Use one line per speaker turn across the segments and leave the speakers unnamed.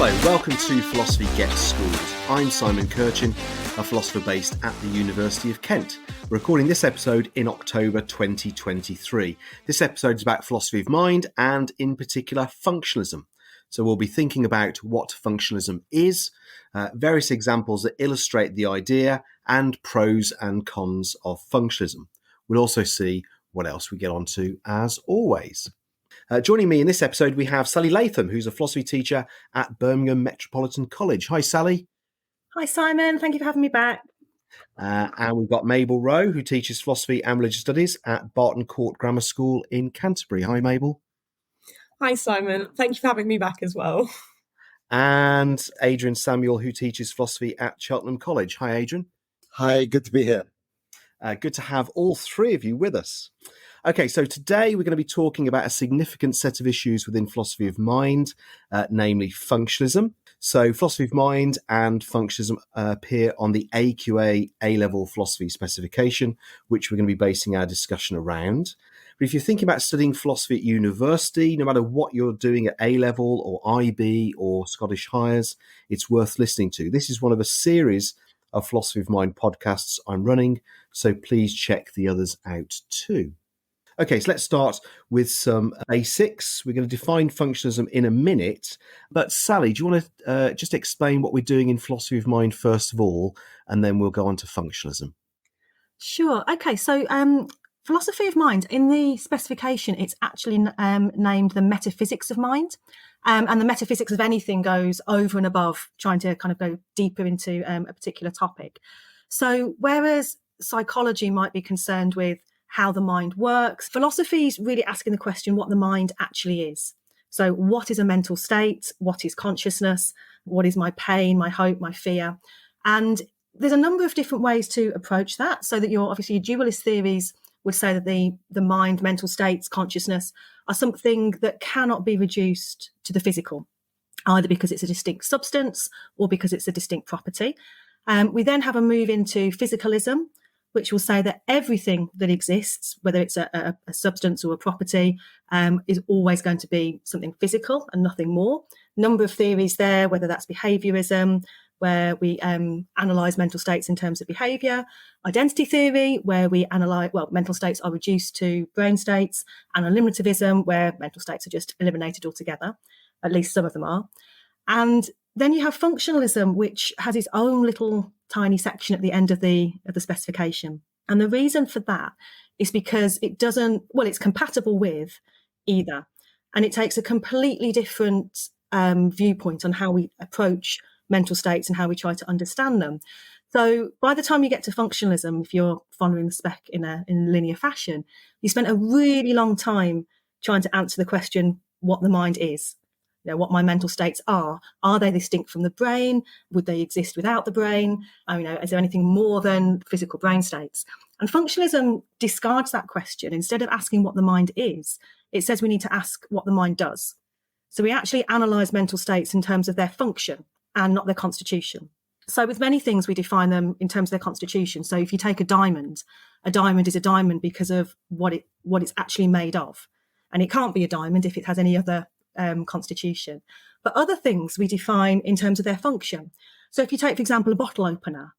Hello, welcome to Philosophy Gets Schooled. I'm Simon Kirchin, a philosopher based at the University of Kent. We're recording this episode in October 2023. This episode is about philosophy of mind and, in particular, functionalism. So we'll be thinking about what functionalism is, various examples that illustrate the idea, and pros and cons of functionalism. We'll also see what else we get onto as always. Joining me in this episode, we have Sally Latham, who's a philosophy teacher at Birmingham Metropolitan College. Hi, Sally.
Hi, Simon. Thank you for having me back.
And we've got Mabel Rowe, who teaches philosophy and religious studies at Barton Court Grammar School in Canterbury. Hi, Mabel.
Hi, Simon. Thank you for having me back as well.
And Adrian Samuel, who teaches philosophy at Cheltenham College. Hi, Adrian.
Hi, good to be here.
Good to have all three of you with us. Okay, so today we're going to be talking about a significant set of issues within philosophy of mind, namely functionalism. So philosophy of mind and functionalism appear on the AQA A-level philosophy specification, which we're going to be basing our discussion around. But if you're thinking about studying philosophy at university, no matter what you're doing at A-level or IB or Scottish Highers, it's worth listening to. This is one of a series of philosophy of mind podcasts I'm running, so please check the others out too. Okay, so let's start with some basics. We're going to define functionalism in a minute. But Sally, do you want to just explain what we're doing in philosophy of mind first of all, and then we'll go on to functionalism?
Sure. Okay, so philosophy of mind, in the specification, it's actually named the metaphysics of mind. And the metaphysics of anything goes over and above trying to kind of go deeper into a particular topic. So whereas psychology might be concerned with how the mind works, philosophy is really asking the question what the mind actually is. So what is a mental state? What is consciousness? What is my pain, my hope, my fear? And there's a number of different ways to approach that, so that your dualist theories would say that the mind, mental states, consciousness are something that cannot be reduced to the physical, either because it's a distinct substance or because it's a distinct property. We then have a move into physicalism, which will say that everything that exists, whether it's a substance or a property, is always going to be something physical and nothing more. Number of theories there, whether that's behaviorism, where we analyse mental states in terms of behaviour, identity theory, where we analyse, mental states are reduced to brain states, and eliminativism, where mental states are just eliminated altogether, at least some of them are. And then you have functionalism, which has its own little tiny section at the end of the specification. And the reason for that is because it's compatible with either. And it takes a completely different viewpoint on how we approach mental states and how we try to understand them. So by the time you get to functionalism, if you're following the spec in linear fashion, you spent a really long time trying to answer the question what the mind is. What my mental states are. Are they distinct from the brain? Would they exist without the brain? Is there anything more than physical brain states? And functionalism discards that question. Instead of asking what the mind is, it says we need to ask what the mind does. So we actually analyse mental states in terms of their function and not their constitution. So with many things, we define them in terms of their constitution. So if you take a diamond is a diamond because of what it's actually made of. And it can't be a diamond if it has any other constitution. But other things we define in terms of their function. So if you take, for example, a bottle opener,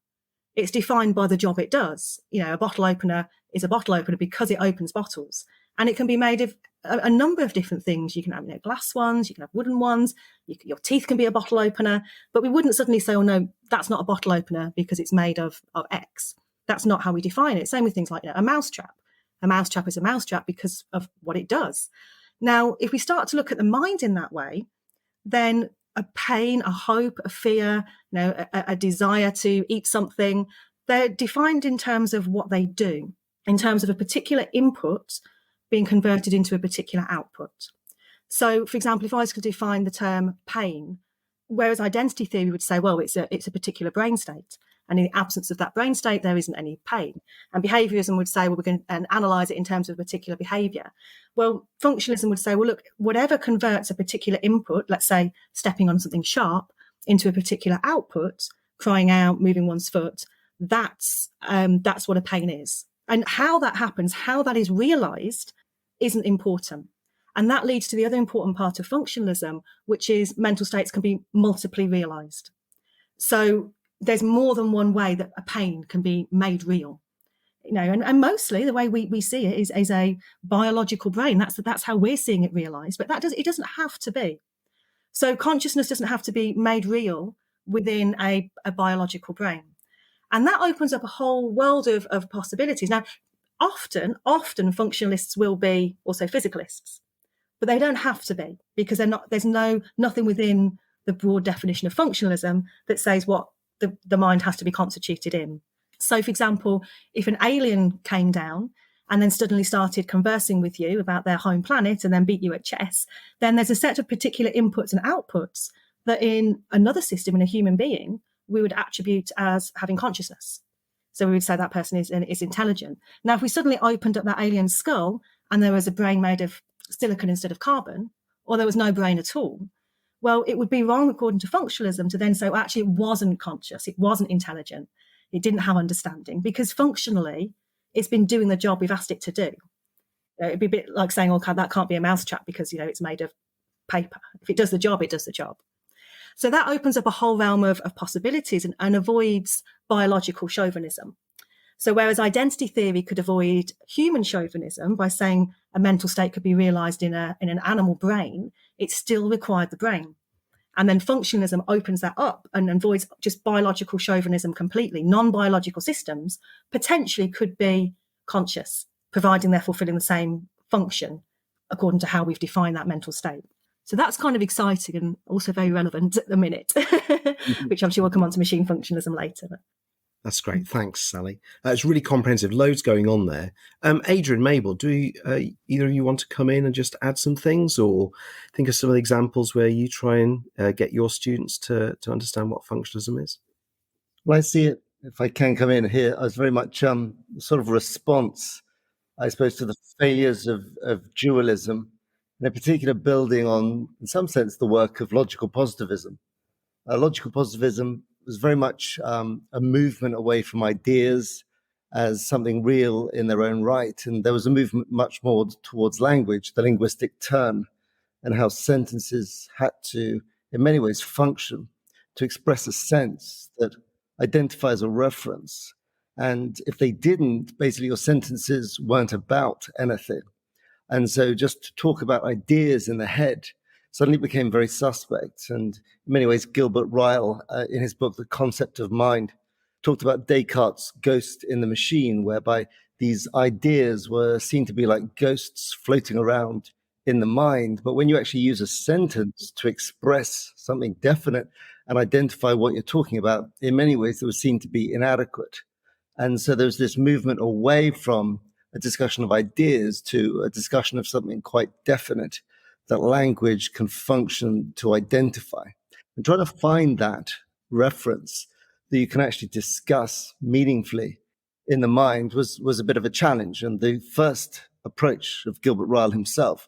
it's defined by the job it does. A bottle opener is a bottle opener because it opens bottles. And it can be made of a number of different things. You can have glass ones, you can have wooden ones, your teeth can be a bottle opener, but we wouldn't suddenly say, oh no, that's not a bottle opener because it's made of X. That's not how we define it. Same with things like a mousetrap. A mousetrap is a mousetrap because of what it does. Now, if we start to look at the mind in that way, then a pain, a hope, a fear, a desire to eat something, they're defined in terms of what they do, in terms of a particular input being converted into a particular output. So, for example, if I was to define the term pain, whereas identity theory would say, well, it's a particular brain state. And in the absence of that brain state, there isn't any pain. And behaviorism would say, well, we're going to analyse it in terms of a particular behaviour. Well, functionalism would say, well, look, whatever converts a particular input, let's say stepping on something sharp, into a particular output, crying out, moving one's foot, that's what a pain is. And how that happens, how that is realised, isn't important. And that leads to the other important part of functionalism, which is mental states can be multiply realized. So there's more than one way that a pain can be made real. And mostly the way we see it is a biological brain. That's how we're seeing it realized. But it doesn't have to be. So consciousness doesn't have to be made real within a biological brain. And that opens up a whole world of possibilities. Now, often functionalists will be also physicalists, but they don't have to be, because there's nothing within the broad definition of functionalism that says what the mind has to be constituted in. So, for example, if an alien came down and then suddenly started conversing with you about their home planet and then beat you at chess, then there's a set of particular inputs and outputs that in another system, in a human being, we would attribute as having consciousness. So we would say that person is intelligent. Now, if we suddenly opened up that alien's skull and there was a brain made of silicon instead of carbon, or there was no brain at all, well, it would be wrong, according to functionalism, to then say, well, actually, it wasn't conscious, it wasn't intelligent, it didn't have understanding, because functionally, it's been doing the job we've asked it to do. It'd be a bit like saying, okay, that can't be a mousetrap because, it's made of paper. If it does the job, it does the job. So that opens up a whole realm of possibilities and avoids biological chauvinism. So whereas identity theory could avoid human chauvinism by saying a mental state could be realized in an animal brain, it still required the brain. And then functionalism opens that up and avoids just biological chauvinism completely. Non-biological systems potentially could be conscious, providing they're fulfilling the same function according to how we've defined that mental state. So that's kind of exciting and also very relevant at the minute, which I'm sure we'll come on to machine functionalism later.
That's great. Thanks, Sally. It's really comprehensive. Loads going on there. Adrian, Mabel, do either of you want to come in and just add some things, or think of some of the examples where you try and get your students to understand what functionalism is?
Well, I see it, if I can come in here, as very much sort of response, I suppose, to the failures of dualism, and in particular building on, in some sense, the work of logical positivism. Logical positivism was very much a movement away from ideas as something real in their own right. And there was a movement much more towards language, the linguistic turn, and how sentences had to, in many ways, function to express a sense that identifies a reference. And if they didn't, basically your sentences weren't about anything. And so just to talk about ideas in the head suddenly became very suspect. And in many ways, Gilbert Ryle, in his book, The Concept of Mind, talked about Descartes' ghost in the machine, whereby these ideas were seen to be like ghosts floating around in the mind. But when you actually use a sentence to express something definite and identify what you're talking about, in many ways, it was seen to be inadequate. And so there's this movement away from a discussion of ideas to a discussion of something quite definite that language can function to identify. And trying to find that reference that you can actually discuss meaningfully in the mind was a bit of a challenge. And the first approach of Gilbert Ryle himself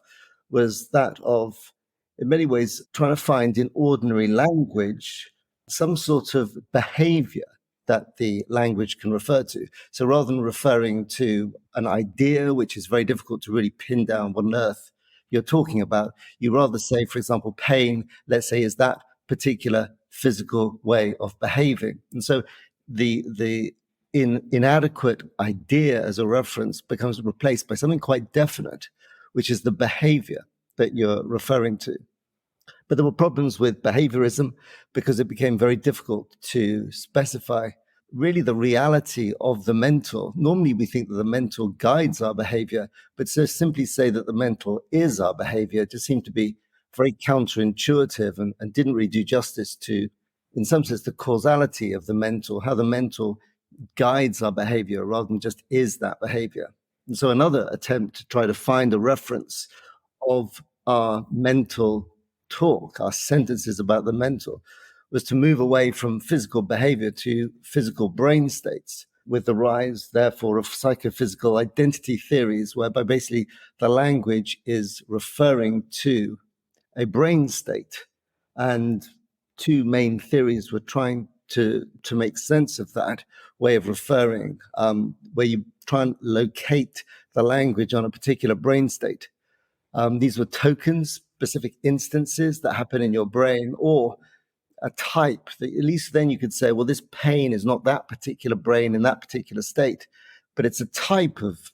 was that of, in many ways, trying to find in ordinary language some sort of behavior that the language can refer to. So rather than referring to an idea, which is very difficult to really pin down what on earth you're talking about, you rather say, for example, pain, let's say, is that particular physical way of behaving. And so the inadequate idea as a reference becomes replaced by something quite definite, which is the behavior that you're referring to. But there were problems with behaviorism because it became very difficult to specify really the reality of the mental. Normally, we think that the mental guides our behavior, but to simply say that the mental is our behavior just seemed to be very counterintuitive and didn't really do justice to, in some sense, the causality of the mental, how the mental guides our behavior rather than just is that behavior. And so another attempt to try to find a reference of our mental talk, our sentences about the mental, was to move away from physical behavior to physical brain states, with the rise, therefore, of psychophysical identity theories, whereby basically the language is referring to a brain state. And two main theories were trying to make sense of that way of referring, where you try and locate the language on a particular brain state. These were tokens, specific instances that happen in your brain, or a type that at least then you could say, well, this pain is not that particular brain in that particular state, but it's a type of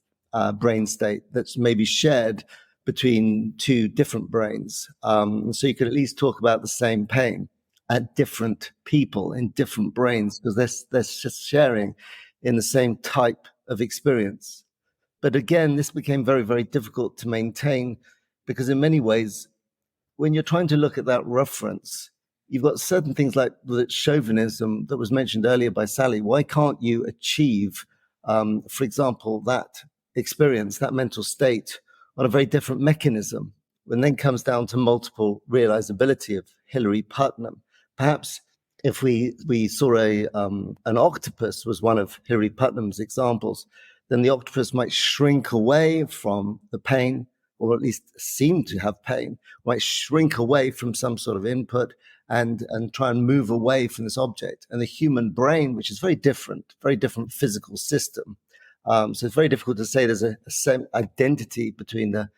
brain state that's maybe shared between two different brains. So you could at least talk about the same pain at different people in different brains, because they're just sharing in the same type of experience. But again, this became very, very difficult to maintain, because in many ways, when you're trying to look at that reference, you've got certain things like the chauvinism that was mentioned earlier by Sally. Why can't you achieve, for example, that experience, that mental state, on a very different mechanism? And then comes down to multiple realizability of Hilary Putnam. Perhaps if we saw an octopus was one of Hilary Putnam's examples, then the octopus might shrink away from the pain, or at least seem to have pain, might shrink away from some sort of input and try and move away from this object. And the human brain, which is very different physical system. So it's very difficult to say there's a same identity between the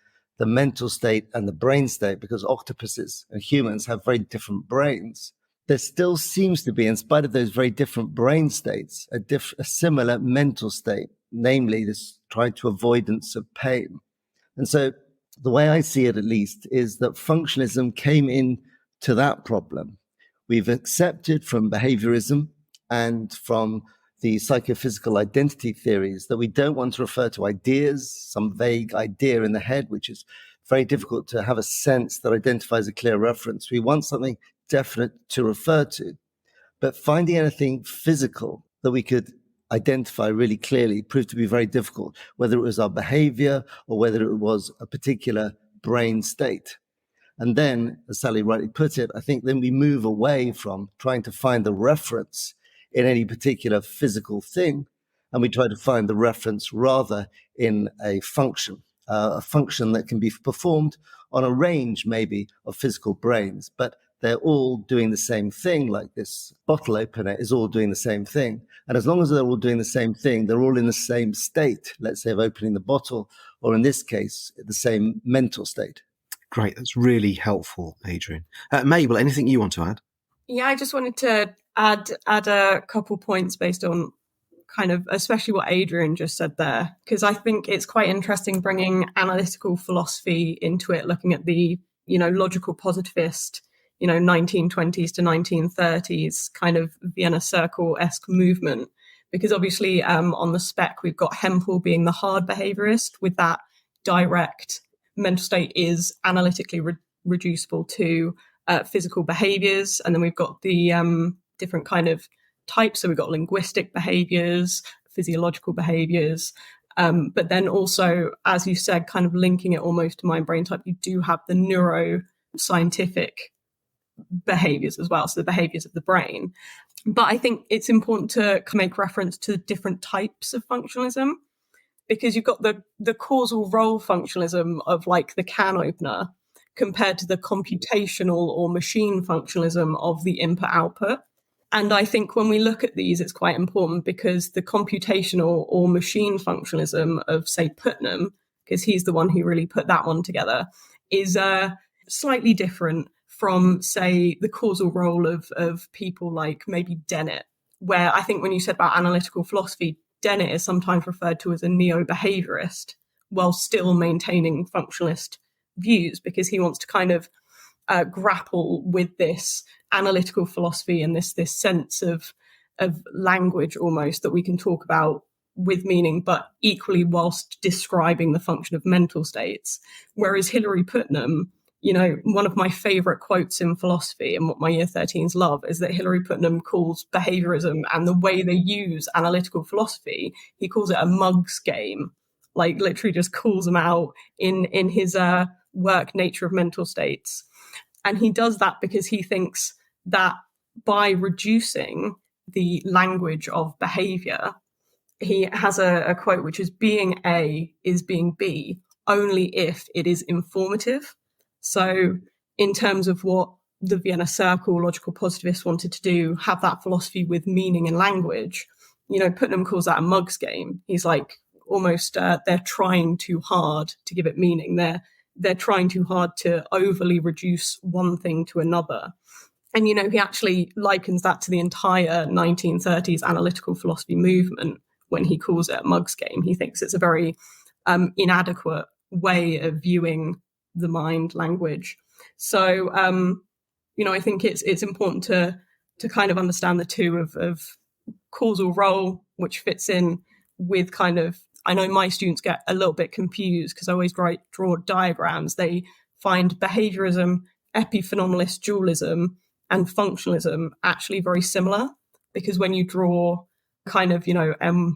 mental state and the brain state, because octopuses and humans have very different brains. There still seems to be, in spite of those very different brain states, a similar mental state, namely this trying to avoidance of pain. And so the way I see it, at least, is that functionalism came in to that problem. We've accepted from behaviorism and from the psychophysical identity theories that we don't want to refer to ideas, some vague idea in the head, which is very difficult to have a sense that identifies a clear reference. We want something definite to refer to. But finding anything physical that we could identify really clearly proved to be very difficult, whether it was our behavior or whether it was a particular brain state. And then, as Sally rightly put it, I think then we move away from trying to find the reference in any particular physical thing, and we try to find the reference rather in a function that can be performed on a range maybe of physical brains, but they're all doing the same thing. Like this bottle opener is all doing the same thing. And as long as they're all doing the same thing, they're all in the same state, let's say, of opening the bottle, or in this case, the same mental state.
Great. That's really helpful, Adrian. Mabel, anything you want to add?
Yeah, I just wanted to add a couple points based on kind of, especially what Adrian just said there, because I think it's quite interesting bringing analytical philosophy into it, looking at the, logical positivist, 1920s to 1930s kind of Vienna Circle-esque movement, because obviously on the spec, we've got Hempel being the hard behaviorist with that direct mental state is analytically reducible to physical behaviors. And then we've got the different kind of types. So we've got linguistic behaviors, physiological behaviors. But then also, as you said, kind of linking it almost to mind brain type, you do have the neuroscientific behaviors as well. So the behaviors of the brain. But I think it's important to make reference to different types of functionalism, because you've got the causal role functionalism of like the can opener compared to the computational or machine functionalism of the input output. And I think when we look at these, it's quite important, because the computational or machine functionalism of, say, Putnam, because he's the one who really put that one together, is slightly different from, say, the causal role of people like maybe Dennett, where I think when you said about analytical philosophy, Dennett is sometimes referred to as a neo-behaviorist while still maintaining functionalist views, because he wants to kind of grapple with this analytical philosophy and this sense of language almost that we can talk about with meaning, but equally whilst describing the function of mental states. Whereas Hilary Putnam, one of my favorite quotes in philosophy and what my year 13s love is that Hilary Putnam calls behaviorism and the way they use analytical philosophy, he calls it a mugs game, like literally just calls them out in his work, Nature of Mental States. And he does that because he thinks that by reducing the language of behavior, he has a quote which is, being A is being B only if it is informative. So in terms of what the Vienna Circle logical positivists wanted to do, have that philosophy with meaning and language, Putnam calls that a mugs game. He's like, almost they're trying too hard to give it meaning. they're trying too hard to overly reduce one thing to another. And, he actually likens that to the entire 1930s analytical philosophy movement when he calls it a mug's game. He thinks it's a very inadequate way of viewing the mind language. So, I think it's important to kind of understand the two of causal role, which fits in with kind of, I know my students get a little bit confused because I always draw diagrams. They find behaviorism, epiphenomenalist dualism, and functionalism actually very similar, because when you draw kind of, B1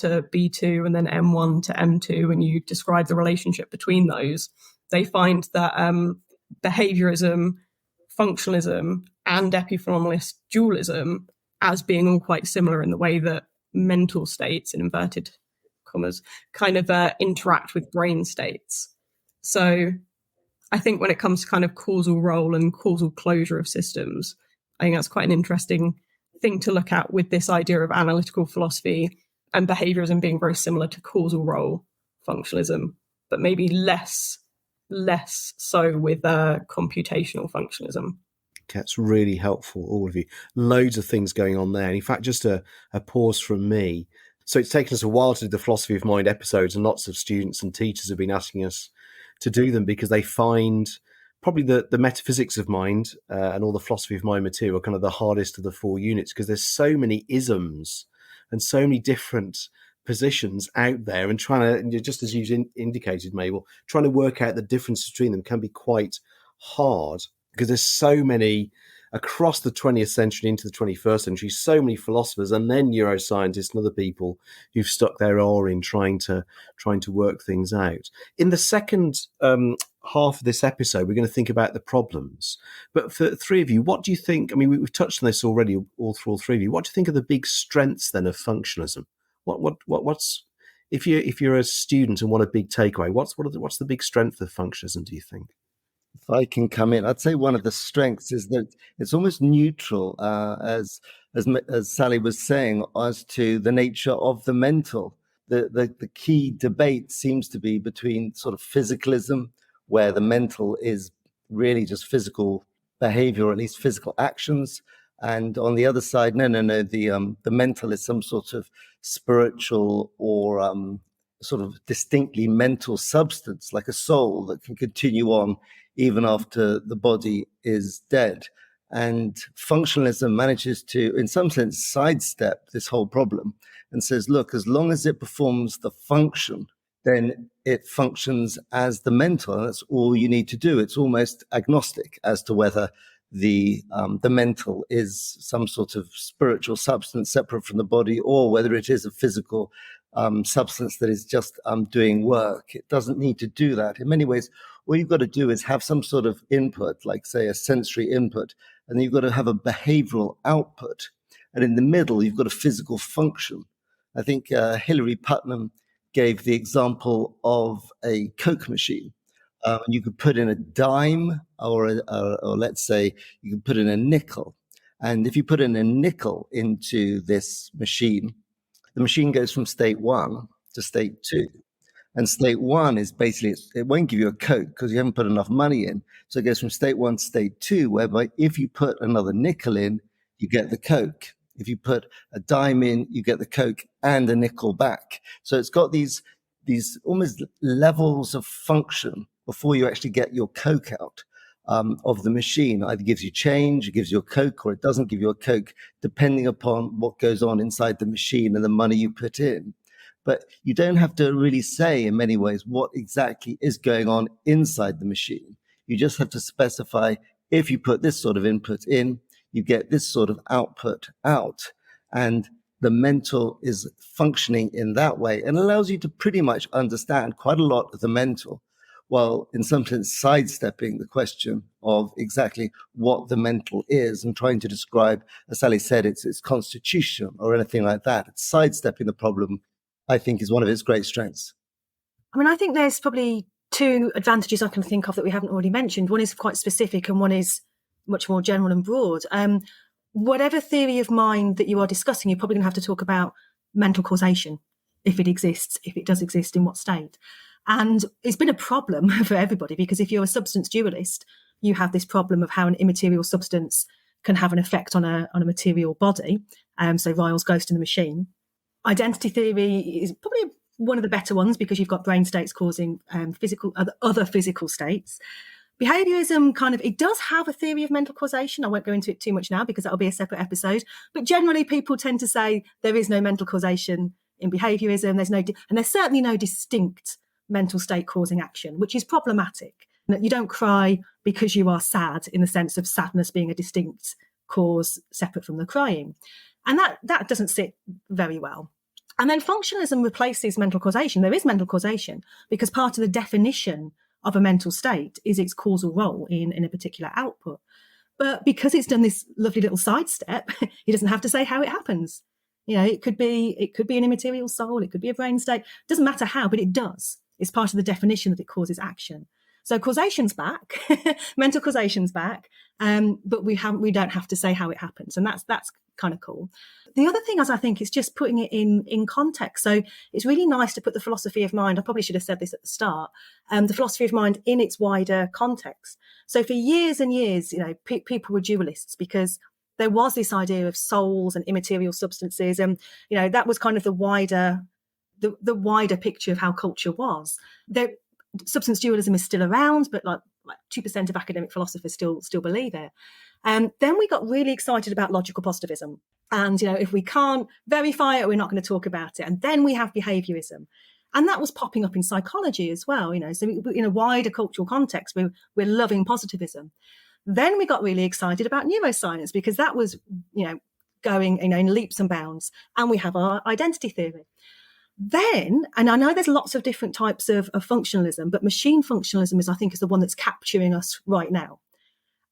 to B2 and then M1 to M2, and you describe the relationship between those, they find that behaviorism, functionalism, and epiphenomenalist dualism as being all quite similar in the way that mental states, in inverted commas, kind of interact with brain states. So I think when it comes to kind of causal role and causal closure of systems, I think that's quite an interesting thing to look at with this idea of analytical philosophy and behaviorism being very similar to causal role functionalism, but maybe less so with computational functionalism.
That's really helpful, all of you. Loads of things going on there. And in fact, just a pause from me. So it's taken us a while to do the philosophy of mind episodes, and lots of students and teachers have been asking us to do them because they find probably the metaphysics of mind and all the philosophy of mind material kind of the hardest of the 4 units, because there's so many isms and so many different positions out there, and trying to, just as you indicated, Mabel, trying to work out the difference between them can be quite hard, because there's so many across the 20th century into the 21st century, so many philosophers and then neuroscientists and other people who've stuck their oar in trying to work things out. In the second half of this episode, we're going to think about the problems. But for the 3 of you, what do you think? I mean, we've touched on this already, all 3 of you. What do you think are the big strengths then of functionalism? What's if you're a student and want a big takeaway? What's the big strength of functionalism, do you think?
If I can come in, I'd say one of the strengths is that it's almost neutral, as Sally was saying, as to the nature of the mental. The key debate seems to be between sort of physicalism, where the mental is really just physical behavior, or at least physical actions, and on the other side, no, the mental is some sort of spiritual or sort of distinctly mental substance, like a soul that can continue on even after the body is dead. And functionalism manages to, in some sense, sidestep this whole problem and says, look, as long as it performs the function, then it functions as the mental, and that's all you need to do. It's almost agnostic as to whether the mental is some sort of spiritual substance separate from the body, or whether it is a physical substance that is just doing work. It doesn't need to do that. In many ways, all you've got to do is have some sort of input, like, say, a sensory input, and then you've got to have a behavioral output. And in the middle, you've got a physical function. I think Hilary Putnam gave the example of a Coke machine. You could put in a dime, or let's say you could put in a nickel. And if you put in a nickel into this machine, the machine goes from state 1 to state 2. And state 1 is basically, it won't give you a Coke because you haven't put enough money in. So it goes from state 1 to state 2, whereby if you put another nickel in, you get the Coke. If you put a dime in, you get the Coke and a nickel back. So it's got these almost levels of function before you actually get your Coke out of the machine. Either gives you change, it gives you a Coke, or it doesn't give you a Coke, depending upon what goes on inside the machine and the money you put in. But you don't have to really say, in many ways, what exactly is going on inside the machine. You just have to specify, if you put this sort of input in, you get this sort of output out. And the mental is functioning in that way, and allows you to pretty much understand quite a lot of the mental, while in some sense sidestepping the question of exactly what the mental is and trying to describe, as Sally said, its constitution or anything like that. It's sidestepping the problem, I think, is one of its great strengths.
I mean, I think there's probably 2 advantages I can think of that we haven't already mentioned. One is quite specific and one is much more general and broad. Whatever theory of mind that you are discussing, you're probably going to have to talk about mental causation, if it exists, if it does exist, in what state. And it's been a problem for everybody, because if you're a substance dualist, you have this problem of how an immaterial substance can have an effect on a material body. So Ryle's ghost in the machine. Identity theory is probably one of the better ones, because you've got brain states causing other physical states. Behaviorism it does have a theory of mental causation. I won't go into it too much now because that'll be a separate episode. But generally, people tend to say there is no mental causation in behaviorism. And there's certainly no distinct mental state causing action, which is problematic. You don't cry because you are sad, in the sense of sadness being a distinct cause separate from the crying. And that doesn't sit very well. And then functionalism replaces mental causation. There is mental causation because part of the definition of a mental state is its causal role in a particular output. But because it's done this lovely little sidestep, it doesn't have to say how it happens. It could be an immaterial soul, it could be a brain state. It doesn't matter how, but it does. It's part of the definition that it causes action. So causation's back, mental causation's back, but we don't have to say how it happens, and that's kind of cool. The other thing is, I think, is just putting it in context. So it's really nice to put the philosophy of mind. I probably should have said this at the start. The philosophy of mind in its wider context. So for years and years, people were dualists because there was this idea of souls and immaterial substances, and that was kind of the wider picture of how culture was. Substance dualism is still around, but like 2% of academic philosophers still believe it. Then we got really excited about logical positivism. And, if we can't verify it, we're not going to talk about it. And then we have behaviorism. And that was popping up in psychology as well, So in a wider cultural context, we're loving positivism. Then we got really excited about neuroscience because that was, going, in leaps and bounds. And we have our identity theory. Then, and I know there's lots of different types of functionalism, but machine functionalism is the one that's capturing us right now.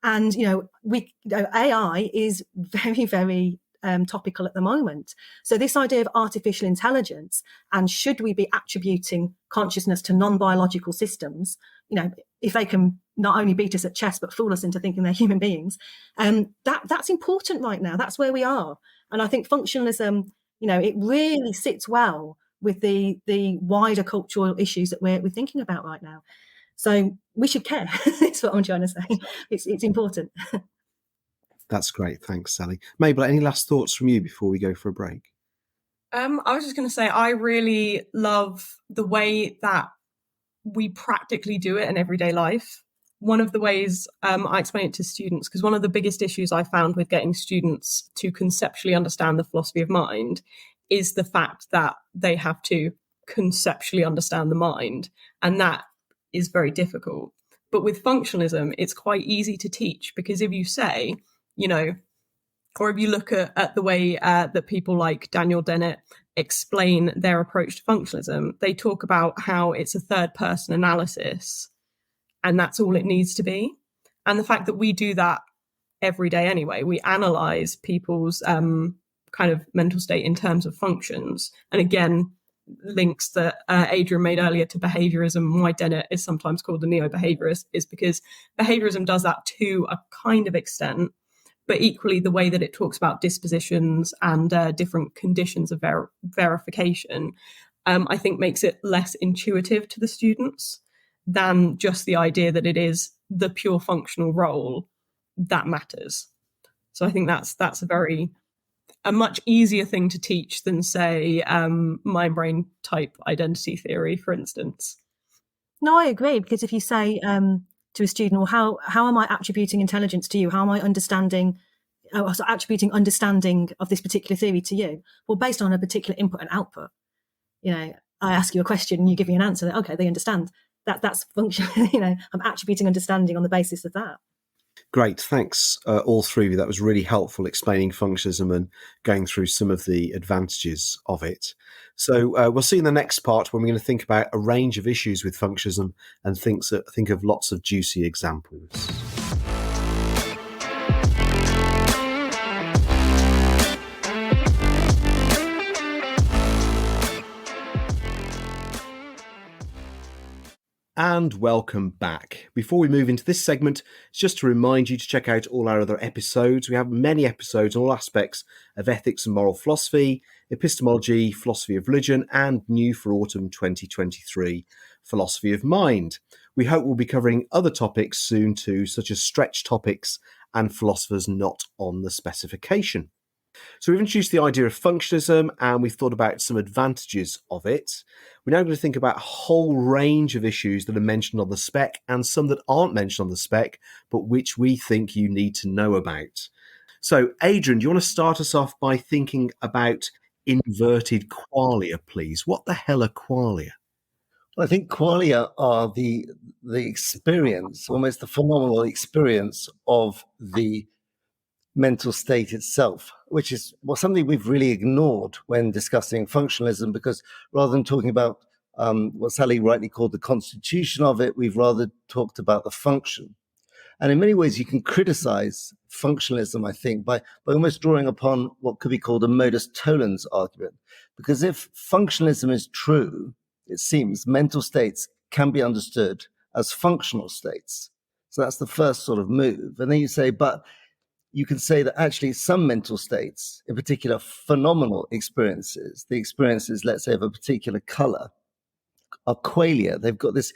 And, AI is very, very topical at the moment. So this idea of artificial intelligence, and should we be attributing consciousness to non-biological systems, if they can not only beat us at chess, but fool us into thinking they're human beings, that's important right now. That's where we are. And I think functionalism, it really sits well with the wider cultural issues that we're thinking about right now. So we should care. That's what I'm trying to say. It's important.
That's great. Thanks, Sally. Mabel, any last thoughts from you before we go for a break?
I was just going to say, I really love the way that we practically do it in everyday life. One of the ways I explain it to students, because one of the biggest issues I found with getting students to conceptually understand the philosophy of mind is the fact that they have to conceptually understand the mind. And that is very difficult. But with functionalism, it's quite easy to teach, because if you say, or if you look at the way that people like Daniel Dennett explain their approach to functionalism, they talk about how it's a third person analysis and that's all it needs to be. And the fact that we do that every day anyway, we analyze people's kind of mental state in terms of functions. And again, links that Adrian made earlier to behaviorism, why Dennett is sometimes called the neo-behaviorist, is because behaviorism does that to a kind of extent, but equally the way that it talks about dispositions and different conditions of verification, I think makes it less intuitive to the students than just the idea that it is the pure functional role that matters. So I think that's a much easier thing to teach than, say, mind-brain type identity theory, for instance.
No, I agree, because if you say to a student, well, how am I attributing intelligence to you? How am I attributing understanding of this particular theory to you? Well, based on a particular input and output. I ask you a question and you give me an answer. Okay, they understand. That's function. I'm attributing understanding on the basis of that.
Great. Thanks, all three of you. That was really helpful explaining functionalism and going through some of the advantages of it. So we'll see in the next part when we're going to think about a range of issues with functionalism and think of lots of juicy examples. And welcome back. Before we move into this segment, it's just to remind you to check out all our other episodes. We have many episodes on all aspects of ethics and moral philosophy, epistemology, philosophy of religion, and new for autumn 2023, philosophy of mind. We hope we'll be covering other topics soon too, such as stretch topics and philosophers not on the specification. So we've introduced the idea of functionalism and we've thought about some advantages of it. We're now going to think about a whole range of issues that are mentioned on the spec and some that aren't mentioned on the spec, but which we think you need to know about. So Adrian, do you want to start us off by thinking about inverted qualia, please? What the hell are qualia?
Well, I think qualia are the experience, almost the phenomenal experience of the mental state itself, which is something we've really ignored when discussing functionalism, because rather than talking about what Sally rightly called the constitution of it, we've rather talked about the function. And in many ways, you can criticize functionalism, I think, by almost drawing upon what could be called a modus tollens argument. Because if functionalism is true, it seems mental states can be understood as functional states. So that's the first sort of move. And then you say, but you can say that actually some mental states, in particular phenomenal experiences, the experiences, let's say, of a particular color, are qualia. They've got this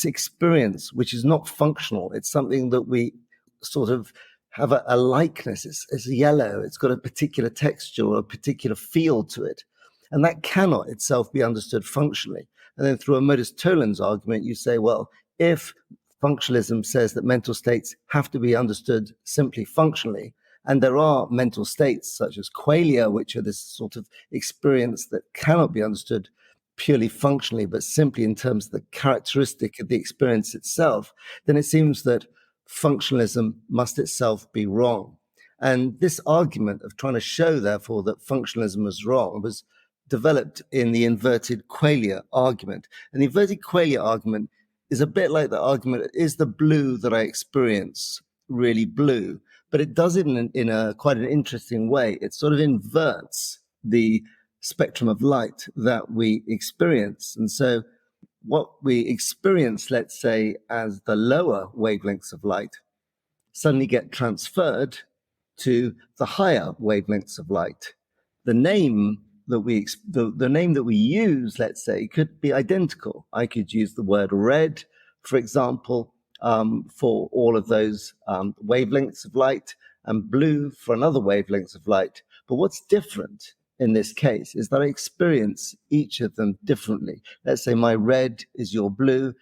experience which is not functional. It's something that we sort of have a likeness. It's yellow. It's got a particular texture or a particular feel to it. And that cannot itself be understood functionally. And then through a modus tollens argument, you say, well, if functionalism says that mental states have to be understood simply functionally, and there are mental states such as qualia, which are this sort of experience that cannot be understood purely functionally, but simply in terms of the characteristic of the experience itself, then it seems that functionalism must itself be wrong. And this argument of trying to show, therefore, that functionalism was wrong was developed in the inverted qualia argument. And the inverted qualia argument is a bit like the argument, is the blue that I experience really blue? But it does it in a quite an interesting way. It sort of inverts the spectrum of light that we experience. And so what we experience, let's say, as the lower wavelengths of light suddenly get transferred to the higher wavelengths of light. The name that the name that we use, let's say, could be identical. I could use the word red, for example, for all of those wavelengths of light, and blue for another wavelength of light. But what's different in this case is that I experience each of them differently. Let's say my red is your blue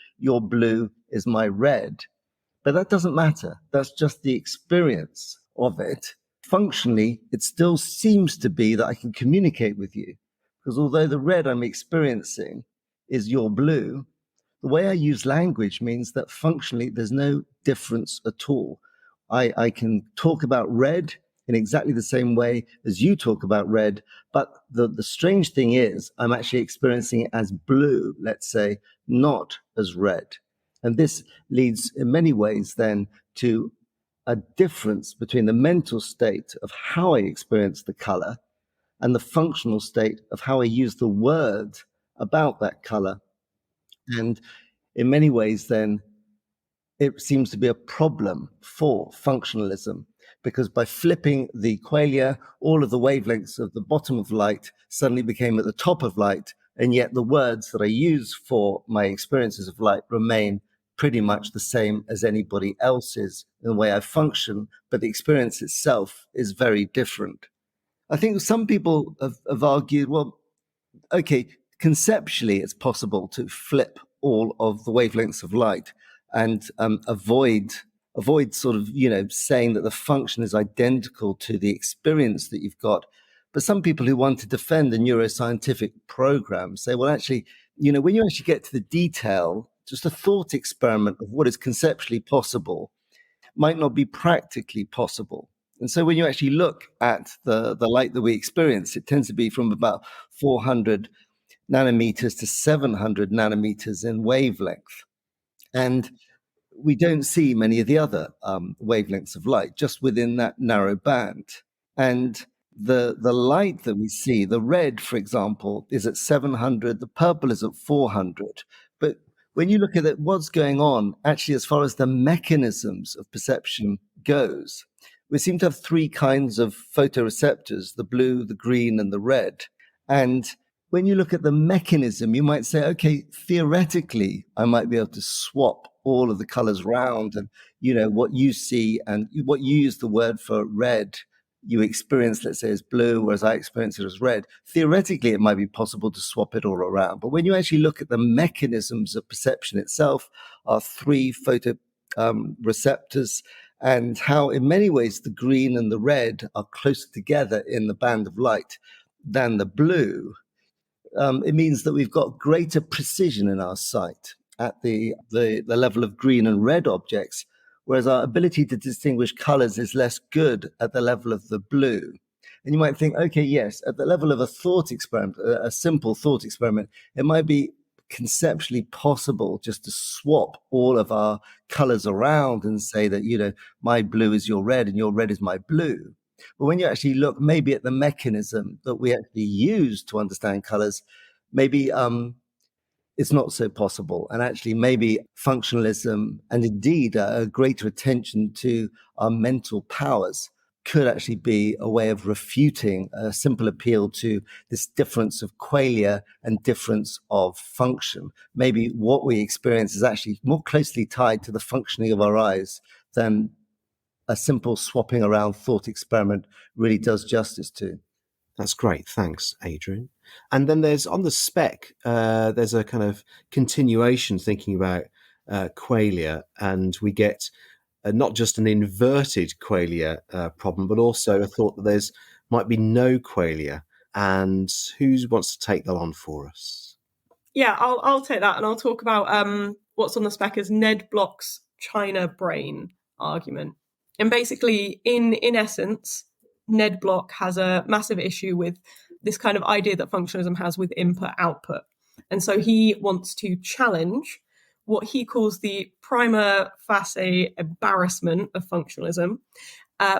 is my red. But that doesn't matter. That's just the experience of it. Functionally, it still seems to be that I can communicate with you. Because although the red I'm experiencing is your blue, the way I use language means that functionally there's no difference at all. I can talk about red in exactly the same way as you talk about red, but the strange thing is I'm actually experiencing it as blue, let's say, not as red. And this leads in many ways then to a difference between the mental state of how I experience the color and the functional state of how I use the word about that color. And in many ways then it seems to be a problem for functionalism, because by flipping the qualia, all of the wavelengths of the bottom of light suddenly became at the top of light, and yet the words that I use for my experiences of light remain pretty much the same as anybody else's in the way I function, but the experience itself is very different. I think some people have argued, well, okay, conceptually it's possible to flip all of the wavelengths of light and avoid sort of, saying that the function is identical to the experience that you've got. But some people who want to defend the neuroscientific program say, well, actually, when you actually get to the detail, just a thought experiment of what is conceptually possible might not be practically possible. And so when you actually look at the light that we experience, it tends to be from about 400 nanometers to 700 nanometers in wavelength. And we don't see many of the other wavelengths of light just within that narrow band. And the light that we see, the red, for example, is at 700, the purple is at 400. But when you look at it, what's going on, actually, as far as the mechanisms of perception goes, we seem to have three kinds of photoreceptors, the blue, the green, and the red. And when you look at the mechanism, you might say, okay, theoretically, I might be able to swap all of the colors round, and, what you see and what you use the word for red, you experience, let's say, as blue, whereas I experience it as red. Theoretically, it might be possible to swap it all around. But when you actually look at the mechanisms of perception itself, our three photo receptors, and how in many ways the green and the red are closer together in the band of light than the blue, it means that we've got greater precision in our sight at the level of green and red objects, whereas our ability to distinguish colors is less good at the level of the blue. And you might think, okay, yes, at the level of a thought experiment, a simple thought experiment, it might be conceptually possible just to swap all of our colors around and say that, my blue is your red and your red is my blue. But when you actually look maybe at the mechanism that we actually use to understand colors, maybe it's not so possible. And actually maybe functionalism and indeed a greater attention to our mental powers could actually be a way of refuting a simple appeal to this difference of qualia and difference of function. Maybe what we experience is actually more closely tied to the functioning of our eyes than a simple swapping around thought experiment really does justice to.
That's great. Thanks, Adrian. And then there's on the spec, there's a kind of continuation thinking about qualia, and we get not just an inverted qualia problem, but also a thought that there's might be no qualia. And who wants to take that on for us?
Yeah, I'll take that, and I'll talk about what's on the spec as Ned Block's China brain argument. And basically, in essence, Ned Block has a massive issue with this kind of idea that functionalism has with input-output. And so he wants to challenge what he calls the prima facie embarrassment of functionalism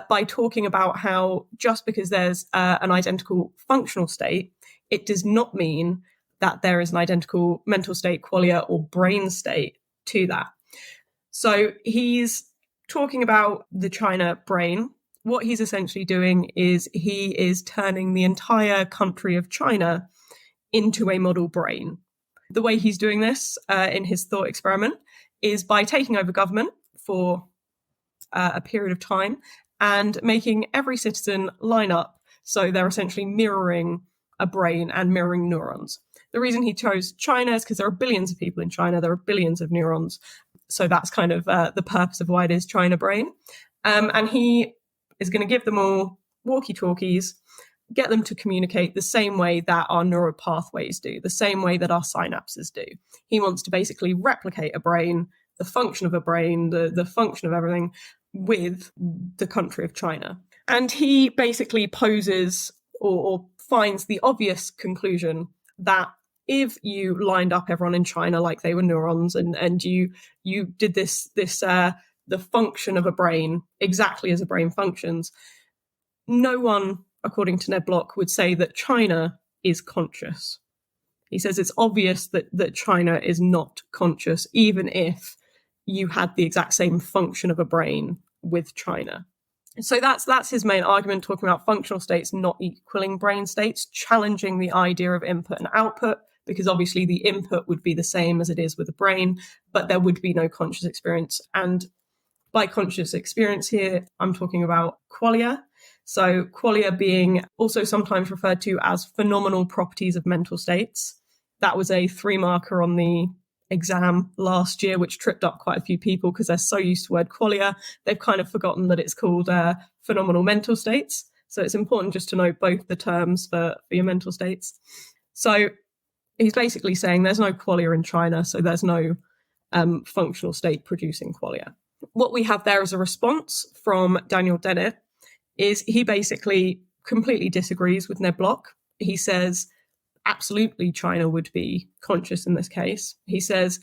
by talking about how just because there's an identical functional state, it does not mean that there is an identical mental state, qualia, or brain state to that. So he's talking about the China brain. What he's essentially doing is he is turning the entire country of China into a model brain. The way he's doing this in his thought experiment is by taking over government for a period of time and making every citizen line up so they're essentially mirroring a brain and mirroring neurons. The reason he chose China is because there are billions of people in China, there are billions of neurons. So that's kind of the purpose of why it is China brain. And he is going to give them all walkie-talkies, get them to communicate the same way that our neural pathways do, the same way that our synapses do. He wants to basically replicate a brain, the function of a brain, the function of everything with the country of China. And he basically poses or finds the obvious conclusion that if you lined up everyone in China like they were neurons and you did this the function of a brain exactly as a brain functions, no one, according to Ned Block, would say that China is conscious. He says it's obvious that China is not conscious, even if you had the exact same function of a brain with China. So that's his main argument, talking about functional states not equaling brain states, challenging the idea of input and output, because obviously the input would be the same as it is with the brain, but there would be no conscious experience. And by conscious experience here, I'm talking about qualia. So qualia being also sometimes referred to as phenomenal properties of mental states. That was a 3-marker on the exam last year, which tripped up quite a few people because they're so used to the word qualia, they've kind of forgotten that it's called phenomenal mental states. So it's important just to know both the terms for your mental states. So he's basically saying there's no qualia in China, so there's no functional state producing qualia. What we have there as a response from Daniel Dennett is he basically completely disagrees with Ned Block. He says, absolutely, China would be conscious in this case. He says,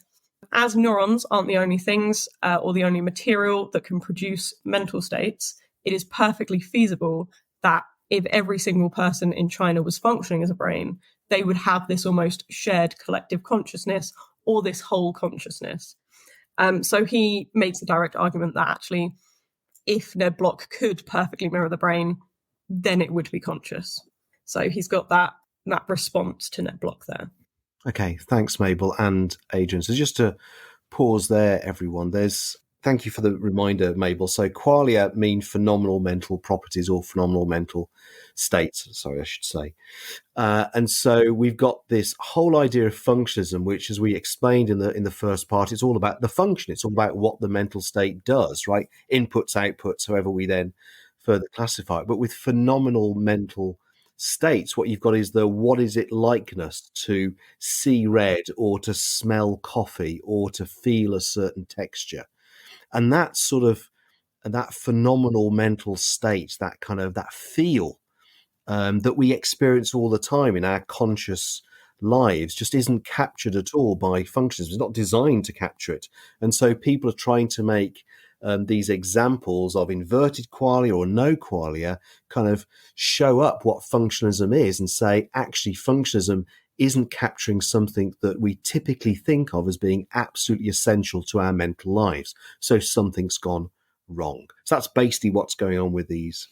as neurons aren't the only things or the only material that can produce mental states, it is perfectly feasible that if every single person in China was functioning as a brain, they would have this almost shared collective consciousness or this whole consciousness. So he makes a direct argument that actually, if Ned Block could perfectly mirror the brain, then it would be conscious. So he's got that that response to net block there.
Okay, thanks, Mabel and Adrian. So just to pause there, everyone, thank you for the reminder, Mabel. So qualia mean phenomenal mental properties or phenomenal mental states, sorry, I should say. And so we've got this whole idea of functionalism, which, as we explained in the first part, it's all about the function. It's all about what the mental state does, right? Inputs, outputs, however we then further classify it. But with phenomenal mental states, what you've got is the what is it likeness to see red or to smell coffee or to feel a certain texture. And that sort of that phenomenal mental state, that kind of that feel that we experience all the time in our conscious lives just isn't captured at all by functions. It's not designed to capture it. And so people are trying to make these examples of inverted qualia or no qualia kind of show up what functionalism is and say, actually, functionalism isn't capturing something that we typically think of as being absolutely essential to our mental lives. So something's gone wrong. So that's basically what's going on with these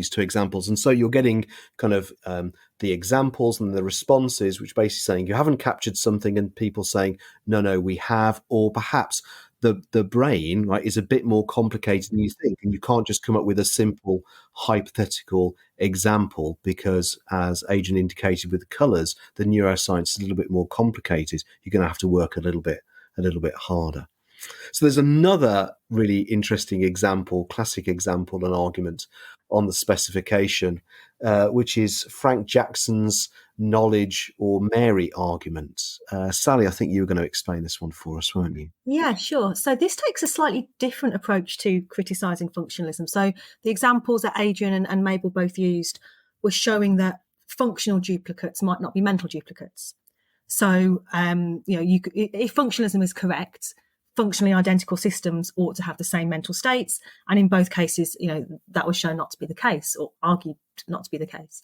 two examples. And so you're getting kind of the examples and the responses, which basically saying you haven't captured something, and people saying, no, we have, or perhaps the brain, right, is a bit more complicated than you think, and you can't just come up with a simple hypothetical example because, as Adrian indicated with the colours, the neuroscience is a little bit more complicated. You're going to have to work a little bit harder. So there's another really interesting example, classic example and argument on the specification, which is Frank Jackson's knowledge or Mary argument. Sally, I think you were going to explain this one for us, weren't you?
Yeah, sure. So this takes a slightly different approach to criticising functionalism. So the examples that Adrian and Mabel both used were showing that functional duplicates might not be mental duplicates. So, if functionalism is correct, functionally identical systems ought to have the same mental states. And in both cases, that was shown not to be the case, or argued not to be the case.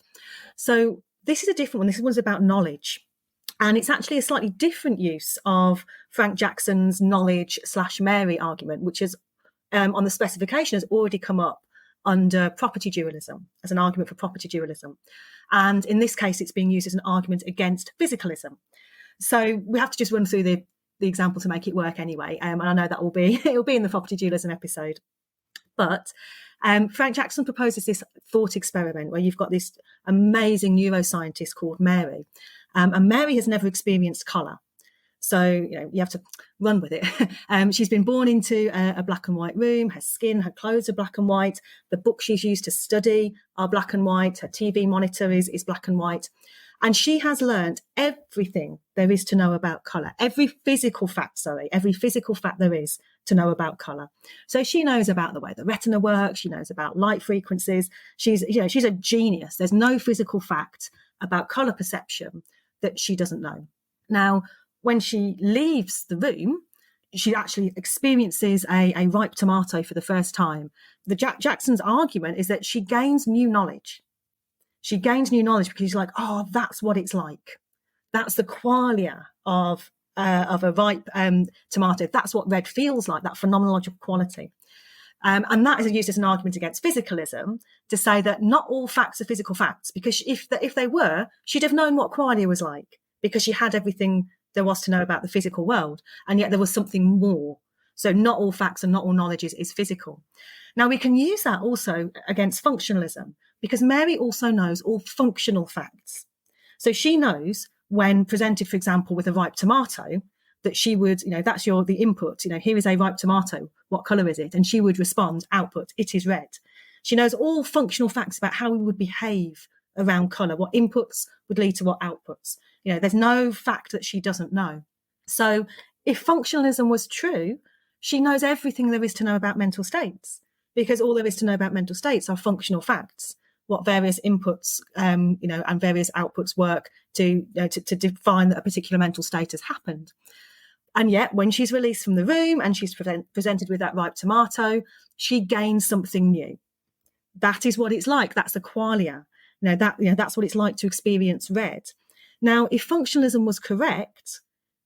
So this is a different one. This one's about knowledge. And it's actually a slightly different use of Frank Jackson's knowledge/Mary argument, which is on the specification has already come up under property dualism, as an argument for property dualism. And in this case, it's being used as an argument against physicalism. So we have to just run through the example to make it work anyway. And I know that it'll be in the property dualism episode. But Frank Jackson proposes this thought experiment where you've got this amazing neuroscientist called Mary. And Mary has never experienced colour. So, you have to run with it. She's been born into a black and white room. Her skin, her clothes are black and white. The books she's used to study are black and white. Her TV monitor is black and white. And she has learned everything there is to know about colour, every physical fact there is to know about colour. So she knows about the way the retina works. She knows about light frequencies. She's a genius. There's no physical fact about colour perception that she doesn't know. Now, when she leaves the room, she actually experiences a ripe tomato for the first time. Jackson's argument is that she gains new knowledge. She gains new knowledge because she's like, oh, that's what it's like. That's the qualia of a ripe tomato. That's what red feels like, that phenomenological quality. And that is used as an argument against physicalism to say that not all facts are physical facts, because if they were, she'd have known what qualia was like because she had everything there was to know about the physical world, and yet there was something more. So not all facts and not all knowledge is physical. Now, we can use that also against functionalism, because Mary also knows all functional facts. So she knows when presented, for example, with a ripe tomato, that she would, that's the input, here is a ripe tomato, what colour is it? And she would respond, output, it is red. She knows all functional facts about how we would behave around colour, what inputs would lead to what outputs. There's no fact that she doesn't know. So if functionalism was true, she knows everything there is to know about mental states, because all there is to know about mental states are functional facts, what various inputs, and various outputs work to define that a particular mental state has happened. And yet, when she's released from the room and she's presented with that ripe tomato, she gains something new. That is what it's like. That's the qualia. That's what it's like to experience red. Now, if functionalism was correct,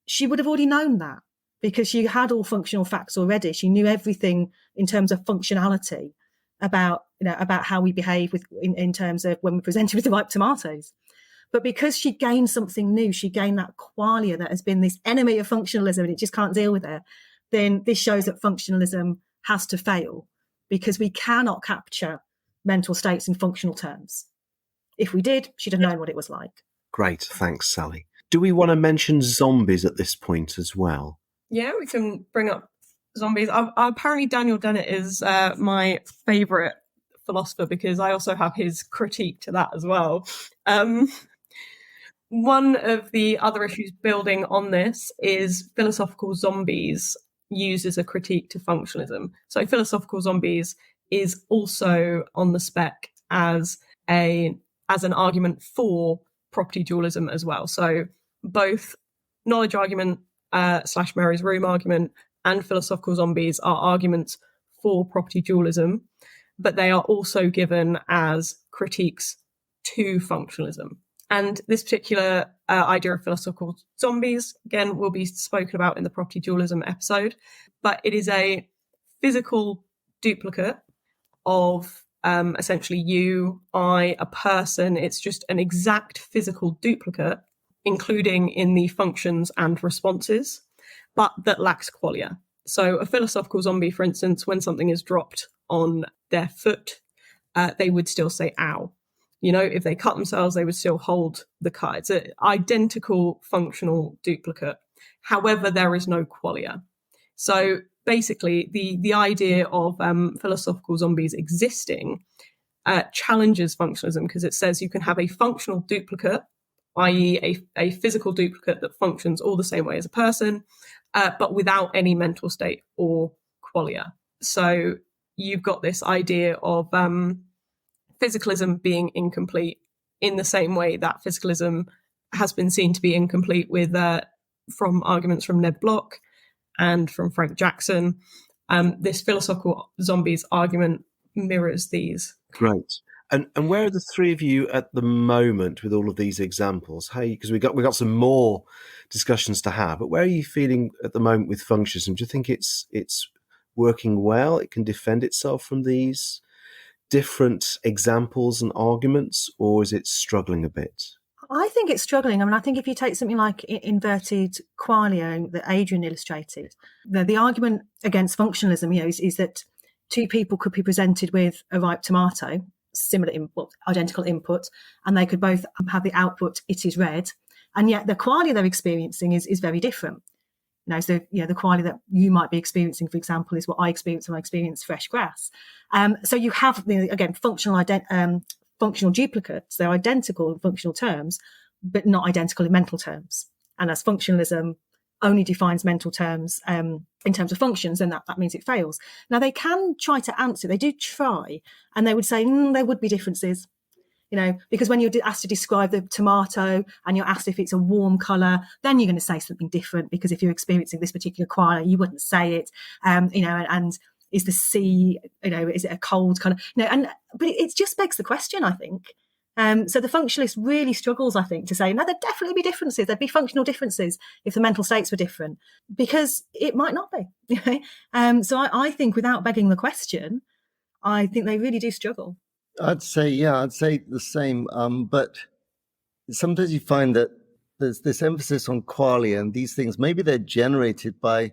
she would have already known that, because she had all functional facts already. She knew everything in terms of functionality about how we behave in terms of when we're presented with the ripe tomatoes. But because she gained something new, she gained that qualia that has been this enemy of functionalism and it just can't deal with it, then this shows that functionalism has to fail, because we cannot capture mental states in functional terms. If we did, she'd have known what it was like.
Great, thanks, Sally. Do we want to mention zombies at this point as well?
Yeah, we can bring up zombies. Apparently Daniel Dennett is my favourite philosopher, because I also have his critique to that as well. One of the other issues building on this is philosophical zombies used as a critique to functionalism. So philosophical zombies is also on the spec as an argument for property dualism as well. So both knowledge argument / Mary's room argument and philosophical zombies are arguments for property dualism, but they are also given as critiques to functionalism. And this particular idea of philosophical zombies, again, will be spoken about in the property dualism episode, but it is a physical duplicate of essentially you, I, a person. It's just an exact physical duplicate, including in the functions and responses, but that lacks qualia. So a philosophical zombie, for instance, when something is dropped on their foot, they would still say, ow. You know, if they cut themselves, they would still hold the cut. It's an identical functional duplicate. However, there is no qualia. So basically, the idea of philosophical zombies existing challenges functionalism, because it says you can have a functional duplicate, i.e. a physical duplicate that functions all the same way as a person, but without any mental state or qualia. So you've got this idea of physicalism being incomplete in the same way that physicalism has been seen to be incomplete with from arguments from Ned Block and from Frank Jackson. This philosophical zombies argument mirrors these.
Great. And where are the three of you at the moment with all of these examples? Hey, because we got some more discussions to have, but where are you feeling at the moment with functionalism? Do you think it's working well? It can defend itself from these different examples and arguments, or is it struggling a bit?
I think it's struggling. I mean, I think if you take something like inverted qualia that Adrian illustrated, the argument against functionalism, is that two people could be presented with a ripe tomato, identical input, and they could both have the output, it is red, and yet the qualia they're experiencing is very different. So the qualia that you might be experiencing, for example, is what I experience when I experience fresh grass. So you have, again, functional duplicates. They're identical in functional terms, but not identical in mental terms. And as functionalism only defines mental terms in terms of functions, then that means it fails. Now, they can try to answer. They do try, and they would say there would be differences. Because when you're asked to describe the tomato and you're asked if it's a warm colour, then you're going to say something different, because if you're experiencing this particular qualia, you wouldn't say it. And is the sea, is it a cold colour? But it just begs the question, I think. So the functionalist really struggles, I think, to say, no, there'd definitely be differences. There'd be functional differences if the mental states were different, because it might not be. So I think, without begging the question, I think they really do struggle.
I'd say the same. But sometimes you find that there's this emphasis on qualia, and these things, maybe they're generated by, in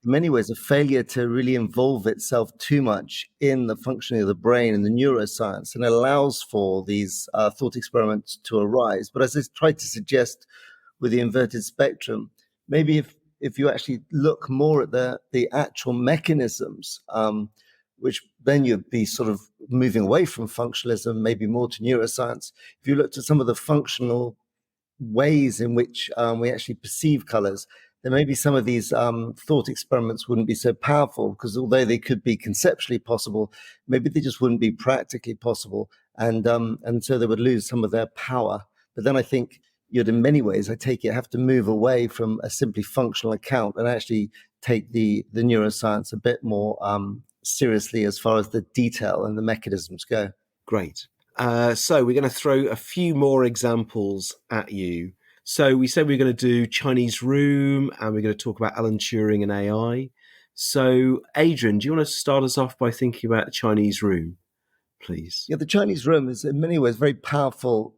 many ways, a failure to really involve itself too much in the functioning of the brain and the neuroscience, and it allows for these thought experiments to arise. But as I tried to suggest with the inverted spectrum, maybe if you actually look more at the actual mechanisms, which then you'd be sort of moving away from functionalism, maybe more to neuroscience. If you looked at some of the functional ways in which we actually perceive colors, then maybe some of these thought experiments wouldn't be so powerful, because although they could be conceptually possible, maybe they just wouldn't be practically possible. And so they would lose some of their power. But then I think you'd, in many ways, I take it, have to move away from a simply functional account and actually take the neuroscience a bit more seriously as far as the detail and the mechanisms go.
Great. So we're going to throw a few more examples at you. So we said we're going to do Chinese room, and we're going to talk about Alan Turing and AI. So Adrian, do you want to start us off by thinking about the Chinese room, please?
Yeah, the Chinese room is in many ways very powerful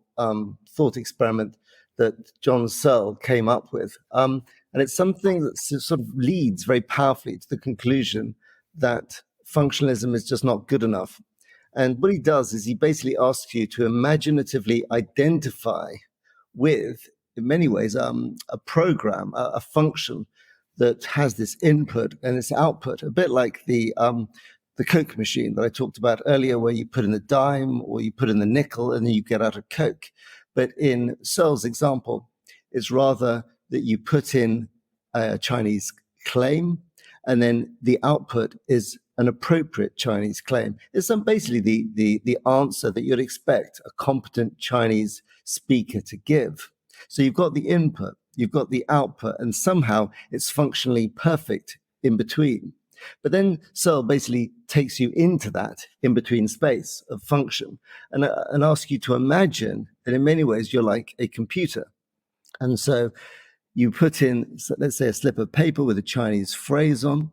thought experiment that John Searle came up with. And it's something that sort of leads very powerfully to the conclusion that functionalism is just not good enough. And what he does is he basically asks you to imaginatively identify with, in many ways, a program, a function that has this input and this output, a bit like the Coke machine that I talked about earlier, where you put in the dime or you put in the nickel and then you get out a Coke. But in Searle's example, it's rather that you put in a Chinese claim and then the output is an appropriate Chinese claim. It's basically the answer that you'd expect a competent Chinese speaker to give. So you've got the input, you've got the output, and somehow it's functionally perfect in between. But then Searle basically takes you into that in-between space of function and asks you to imagine that in many ways you're like a computer. And so you put in, let's say, a slip of paper with a Chinese phrase on,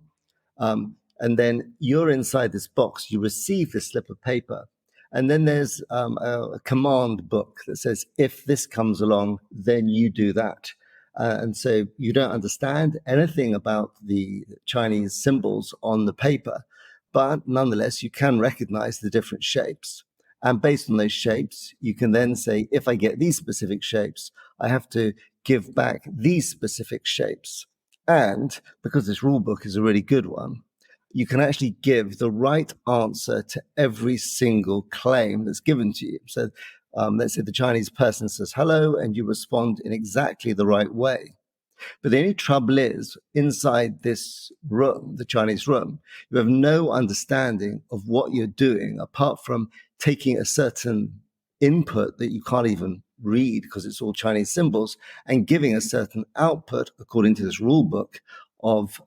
and then you're inside this box. You receive this slip of paper. And then there's a command book that says, if this comes along, then you do that. And so you don't understand anything about the Chinese symbols on the paper, but nonetheless, you can recognize the different shapes. And based on those shapes, you can then say, if I get these specific shapes, I have to give back these specific shapes. And because this rule book is a really good one, you can actually give the right answer to every single claim that's given to you. So let's say the Chinese person says hello, and you respond in exactly the right way. But the only trouble is, inside this room, the Chinese room, you have no understanding of what you're doing apart from taking a certain input that you can't even read because it's all Chinese symbols and giving a certain output according to this rule book of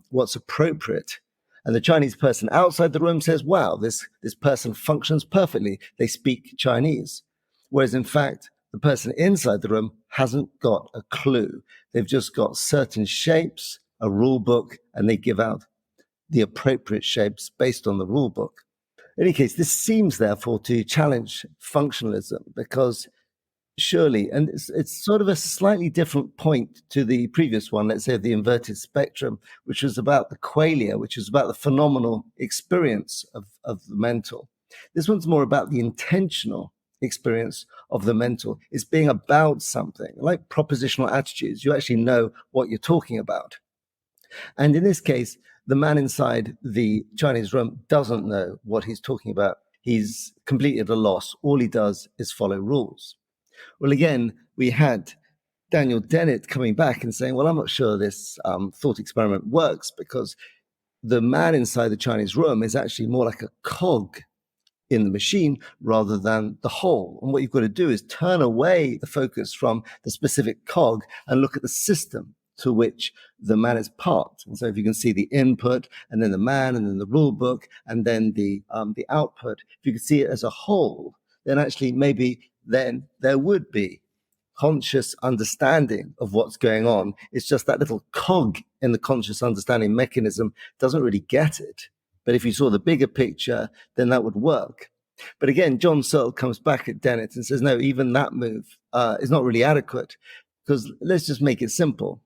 what's appropriate. And the Chinese person outside the room says, wow, this person functions perfectly. They speak Chinese. Whereas in fact, the person inside the room hasn't got a clue. They've just got certain shapes, a rule book, and they give out the appropriate shapes based on the rule book. In any case, this seems therefore to challenge functionalism because surely, and it's sort of a slightly different point to the previous one, let's say the inverted spectrum, which was about the qualia, which is about the phenomenal experience of the mental. This one's more about the intentional experience of the mental. It's being about something, like propositional attitudes. You actually know what you're talking about. And in this case, the man inside the Chinese room doesn't know what he's talking about. He's completely at a loss. All he does is follow rules. Well, again, we had Daniel Dennett coming back and saying, well, I'm not sure this thought experiment works because the man inside the Chinese room is actually more like a cog in the machine rather than the whole. And what you've got to do is turn away the focus from the specific cog and look at the system to which the man is part. And so if you can see the input and then the man and then the rule book and then the output, if you can see it as a whole, then actually maybe then there would be conscious understanding of what's going on. It's just that little cog in the conscious understanding mechanism doesn't really get it. But if you saw the bigger picture, then that would work. But again, John Searle comes back at Dennett and says, no, even that move is not really adequate because let's just make it simple.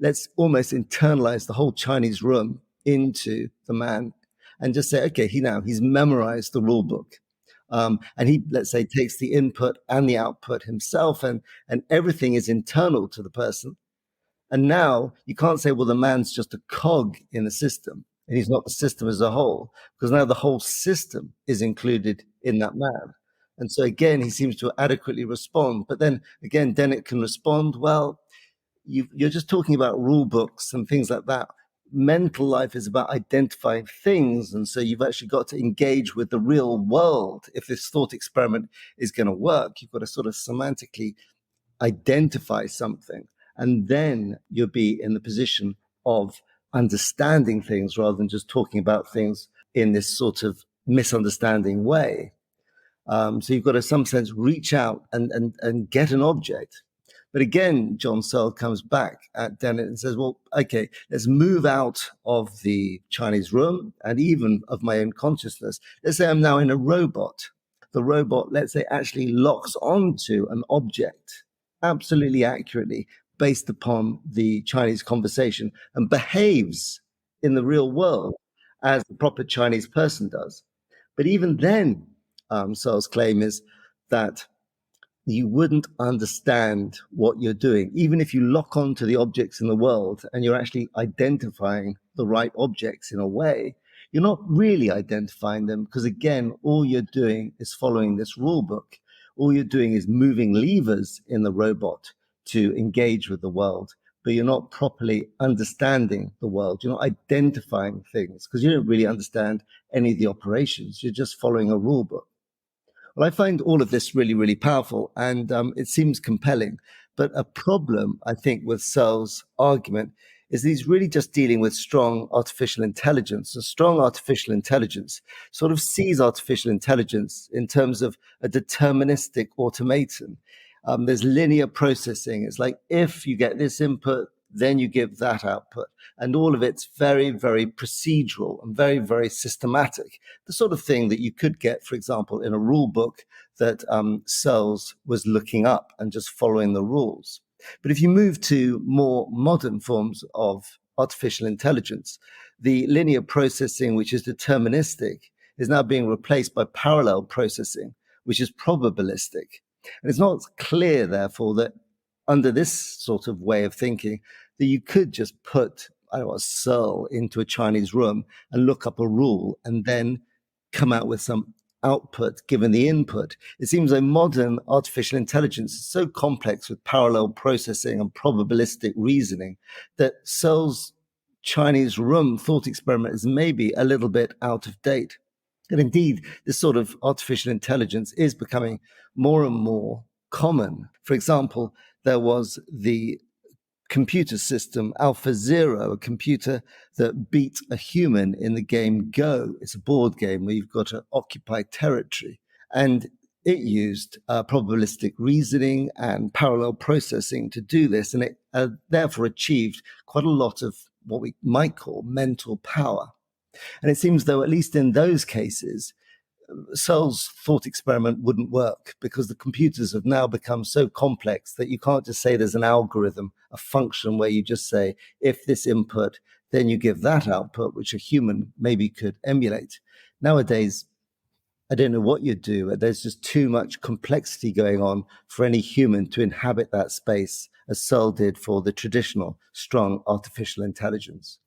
Let's almost internalize the whole Chinese room into the man and just say, okay, he's memorized the rule book. And he, let's say, takes the input and the output himself, and everything is internal to the person. And now you can't say, well, the man's just a cog in the system, and he's not the system as a whole, because now the whole system is included in that man. And so again, he seems to adequately respond. But then again, Dennett can respond, well, you're just talking about rule books and things like that. Mental life is about identifying things. And so you've actually got to engage with the real world. If this thought experiment is going to work, you've got to sort of semantically identify something. And then you'll be in the position of understanding things rather than just talking about things in this sort of misunderstanding way. So you've got to, in some sense, reach out and get an object. But again, John Searle comes back at Dennett and says, well, okay, let's move out of the Chinese room and even of my own consciousness. Let's say I'm now in a robot. the robot, let's say, actually locks onto an object absolutely accurately based upon the Chinese conversation and behaves in the real world as the proper Chinese person does. But even then, Searle's claim is that you wouldn't understand what you're doing. Even if you lock onto the objects in the world and you're actually identifying the right objects in a way, you're not really identifying them because, again, all you're doing is following this rule book. All you're doing is moving levers in the robot to engage with the world, but you're not properly understanding the world. You're not identifying things because you don't really understand any of the operations. You're just following a rule book. Well, I find all of this really, really powerful, and it seems compelling. But a problem, I think, with Searle's argument is that he's really just dealing with strong artificial intelligence. And strong artificial intelligence sort of sees artificial intelligence in terms of a deterministic automaton. There's linear processing. It's like if you get this input, then you give that output. And all of it's very, very procedural and very, very systematic. The sort of thing that you could get, for example, in a rule book that Searle's was looking up and just following the rules. But if you move to more modern forms of artificial intelligence, the linear processing, which is deterministic, is now being replaced by parallel processing, which is probabilistic. And it's not clear, therefore, that under this sort of way of thinking, that you could just put, I don't know, a Searle into a Chinese room and look up a rule and then come out with some output given the input. It seems like modern artificial intelligence is so complex with parallel processing and probabilistic reasoning that Searle's Chinese room thought experiment is maybe a little bit out of date. And indeed, this sort of artificial intelligence is becoming more and more common. For example, there was the computer system Alpha Zero, a computer that beat a human in the game Go. It's a board game where you've got to occupy territory. And it used probabilistic reasoning and parallel processing to do this. And it therefore achieved quite a lot of what we might call mental power. And it seems though, at least in those cases, Searle's thought experiment wouldn't work because the computers have now become so complex that you can't just say there's an algorithm, a function where you just say, if this input, then you give that output, which a human maybe could emulate. Nowadays, I don't know what you'd do. There's just too much complexity going on for any human to inhabit that space, as Searle did for the traditional strong artificial intelligence.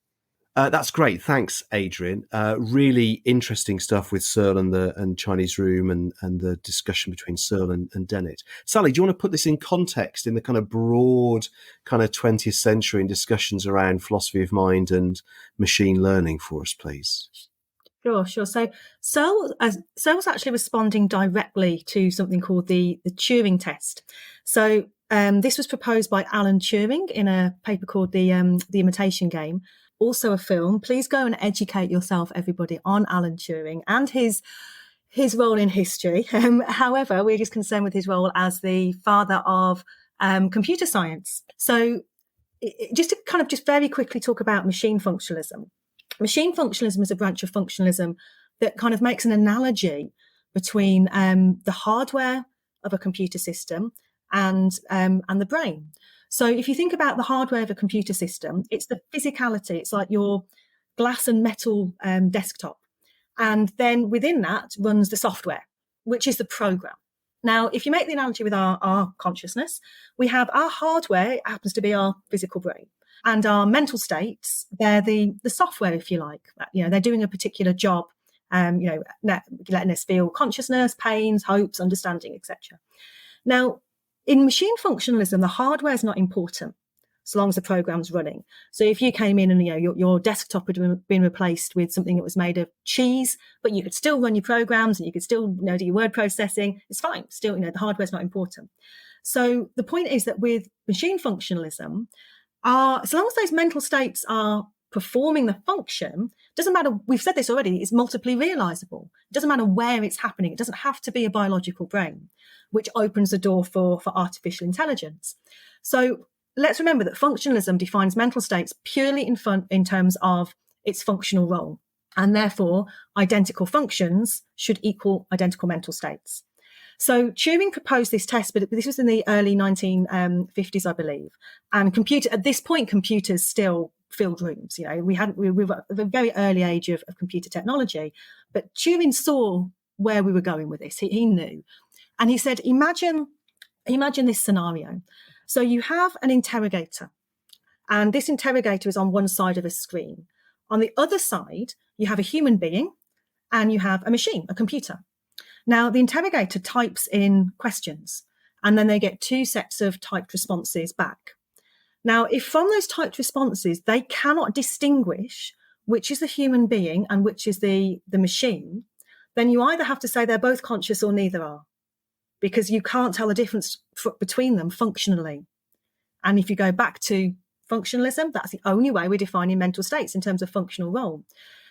That's great. Thanks, Adrian. Really interesting stuff with Searle and Chinese Room and the discussion between Searle and Dennett. Sally, do you want to put this in context in the kind of broad kind of 20th century and discussions around philosophy of mind and machine learning for us, please?
Sure. So Searle was actually responding directly to something called the Turing test. So this was proposed by Alan Turing in a paper called the Imitation Game. Also a film. Please go and educate yourself, everybody, on Alan Turing and his role in history. However, we're just concerned with his role as the father of computer science. So just to kind of just very quickly talk about machine functionalism. Machine functionalism is a branch of functionalism that kind of makes an analogy between the hardware of a computer system and the brain. So if you think about the hardware of a computer system, it's the physicality. It's like your glass and metal desktop. And then within that runs the software, which is the program. Now, if you make the analogy with our consciousness, we have our hardware, it happens to be our physical brain. And our mental states, they're the software, if you like. You know, they're doing a particular job, letting us feel consciousness, pains, hopes, understanding, etc. Now, in machine functionalism, the hardware is not important so long as the program's running. So if you came in and your desktop had been replaced with something that was made of cheese, but you could still run your programs and you could still do your word processing, it's fine. Still, the hardware's not important. So the point is that with machine functionalism, so long as those mental states are performing the function, doesn't matter, we've said this already, it's multiply realizable. It doesn't matter where it's happening. It doesn't have to be a biological brain, which opens the door for artificial intelligence. So let's remember that functionalism defines mental states purely in terms of its functional role. and therefore identical functions should equal identical mental states. So Turing proposed this test, but this was in the early 1950s, I believe. And at this point, computers still filled rooms. We were at the very early age of computer technology, but Turing saw where we were going with this. He knew. And he said, imagine this scenario. So you have an interrogator, and this interrogator is on one side of a screen. On the other side, you have a human being and you have a machine, a computer. Now, the interrogator types in questions, and then they get two sets of typed responses back. Now, if from those typed responses, they cannot distinguish which is the human being and which is the machine, then you either have to say they're both conscious or neither are, because you can't tell the difference between them functionally. And if you go back to functionalism, that's the only way we're defining mental states in terms of functional role.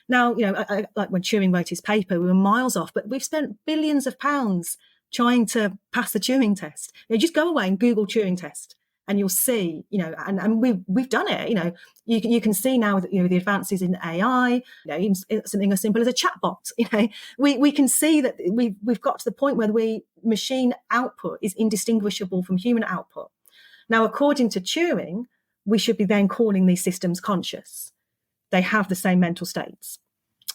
Now, like when Turing wrote his paper, we were miles off, but we've spent billions of pounds trying to pass the Turing test. Just go away and Google Turing test, and you'll see, and we've done it. You can see now that the advances in AI, even something as simple as a chatbot. We can see that we've got to the point where machine output is indistinguishable from human output. Now, according to Turing, we should be then calling these systems conscious. They have the same mental states.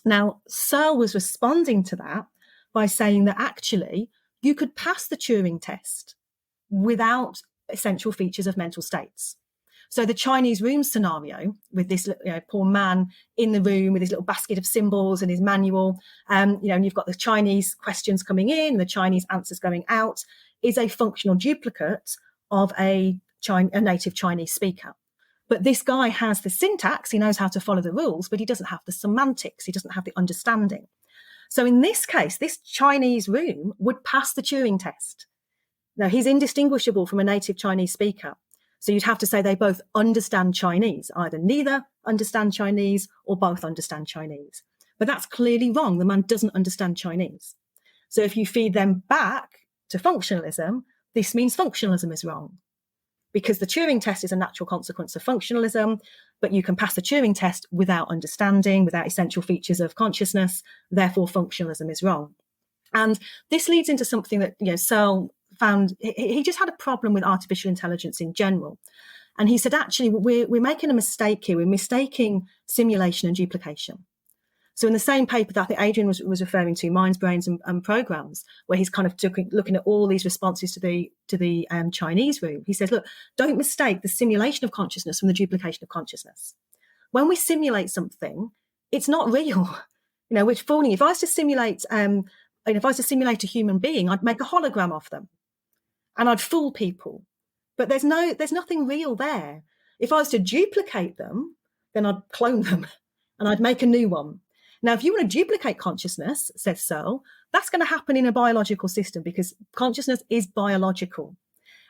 Now, Searle was responding to that by saying that actually you could pass the Turing test without essential features of mental states. So the Chinese room scenario with this poor man in the room with his little basket of symbols and his manual, and you've got the Chinese questions coming in, the Chinese answers going out, is a functional duplicate of a native Chinese speaker. But this guy has the syntax, he knows how to follow the rules, but he doesn't have the semantics, he doesn't have the understanding. So in this case, this Chinese room would pass the Turing test. Now, he's indistinguishable from a native Chinese speaker. So you'd have to say they both understand Chinese, either neither understand Chinese or both understand Chinese. But that's clearly wrong. The man doesn't understand Chinese. So if you feed them back to functionalism, this means functionalism is wrong, because the Turing test is a natural consequence of functionalism, but you can pass the Turing test without understanding, without essential features of consciousness. Therefore, functionalism is wrong. And this leads into something that Searle found. He just had a problem with artificial intelligence in general. And he said, actually, we're making a mistake here. We're mistaking simulation and duplication. So in the same paper that I think Adrian was referring to, Minds, Brains and Programs, where he's kind of looking at all these responses to the Chinese room, he says, look, don't mistake the simulation of consciousness from the duplication of consciousness. When we simulate something, it's not real. We're fooling. If I was to simulate a human being, I'd make a hologram of them and I'd fool people. But there's nothing real there. If I was to duplicate them, then I'd clone them and I'd make a new one. Now, if you want to duplicate consciousness, says Searle, that's going to happen in a biological system because consciousness is biological.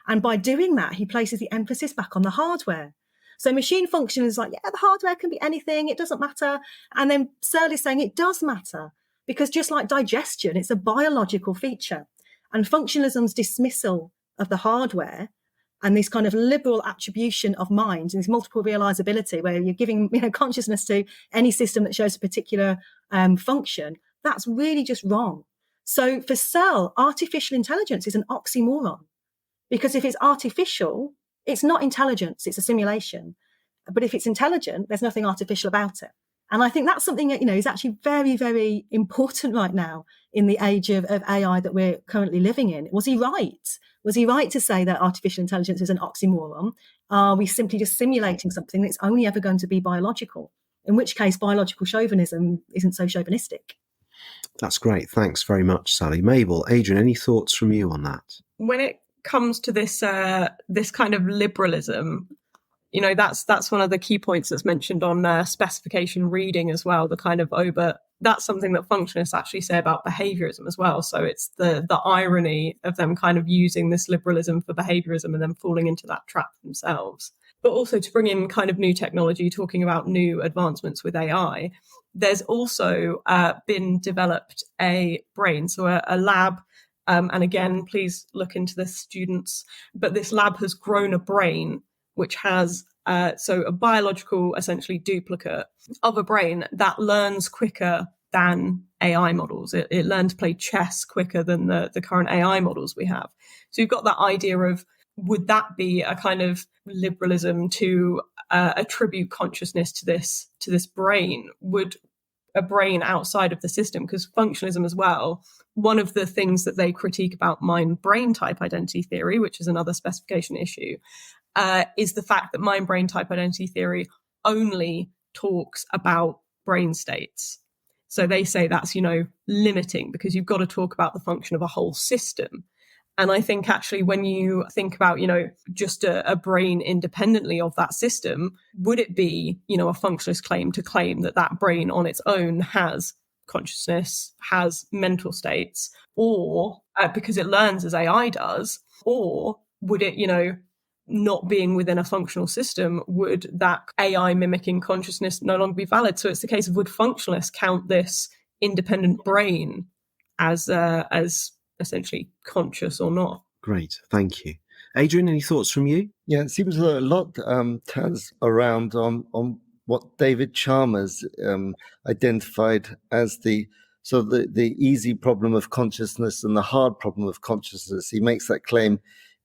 And by doing that, he places the emphasis back on the hardware. So machine function is like, the hardware can be anything, it doesn't matter. And then Searle is saying it does matter because just like digestion, it's a biological feature. And functionalism's dismissal of the hardware and this kind of liberal attribution of mind and this multiple realizability where you're giving consciousness to any system that shows a particular function, that's really just wrong. So for Searle, artificial intelligence is an oxymoron, because if it's artificial, it's not intelligence, it's a simulation. But if it's intelligent, there's nothing artificial about it. And I think that's something that, is actually very, very important right now in the age of AI that we're currently living in. Was he right? Was he right to say that artificial intelligence is an oxymoron? Are we simply just simulating something that's only ever going to be biological? In which case, biological chauvinism isn't so chauvinistic.
That's great. Thanks very much, Sally. Mabel, Adrian, any thoughts from you on that?
When it comes to this kind of liberalism, that's one of the key points that's mentioned on specification reading as well. That's something that functionalists actually say about behaviorism as well. So it's the irony of them kind of using this liberalism for behaviorism and then falling into that trap themselves. But also to bring in kind of new technology, talking about new advancements with AI, there's also been developed a brain, so a lab. And again, please look into this, students. But this lab has grown a brain which has so a biological, essentially, duplicate of a brain that learns quicker than AI models. It learned to play chess quicker than the current AI models we have. So you've got that idea of, would that be a kind of liberalism to attribute consciousness to this brain? Would a brain outside of the system, because functionalism as well, one of the things that they critique about mind-brain type identity theory, which is another specification issue, is the fact that mind-brain type identity theory only talks about brain states. So they say that's, limiting, because you've got to talk about the function of a whole system. And I think actually when you think about, just a brain independently of that system, would it be, a functionalist claim to claim that brain on its own has consciousness, has mental states, or because it learns as AI does, or would it, not being within a functional system, would that AI mimicking consciousness no longer be valid? So it's the case of, would functionalists count this independent brain as essentially conscious or not?
Great, thank you. Adrian, any thoughts from you?
Yeah, it seems a lot turns around on what David Chalmers identified as the easy problem of consciousness and the hard problem of consciousness. He makes that claim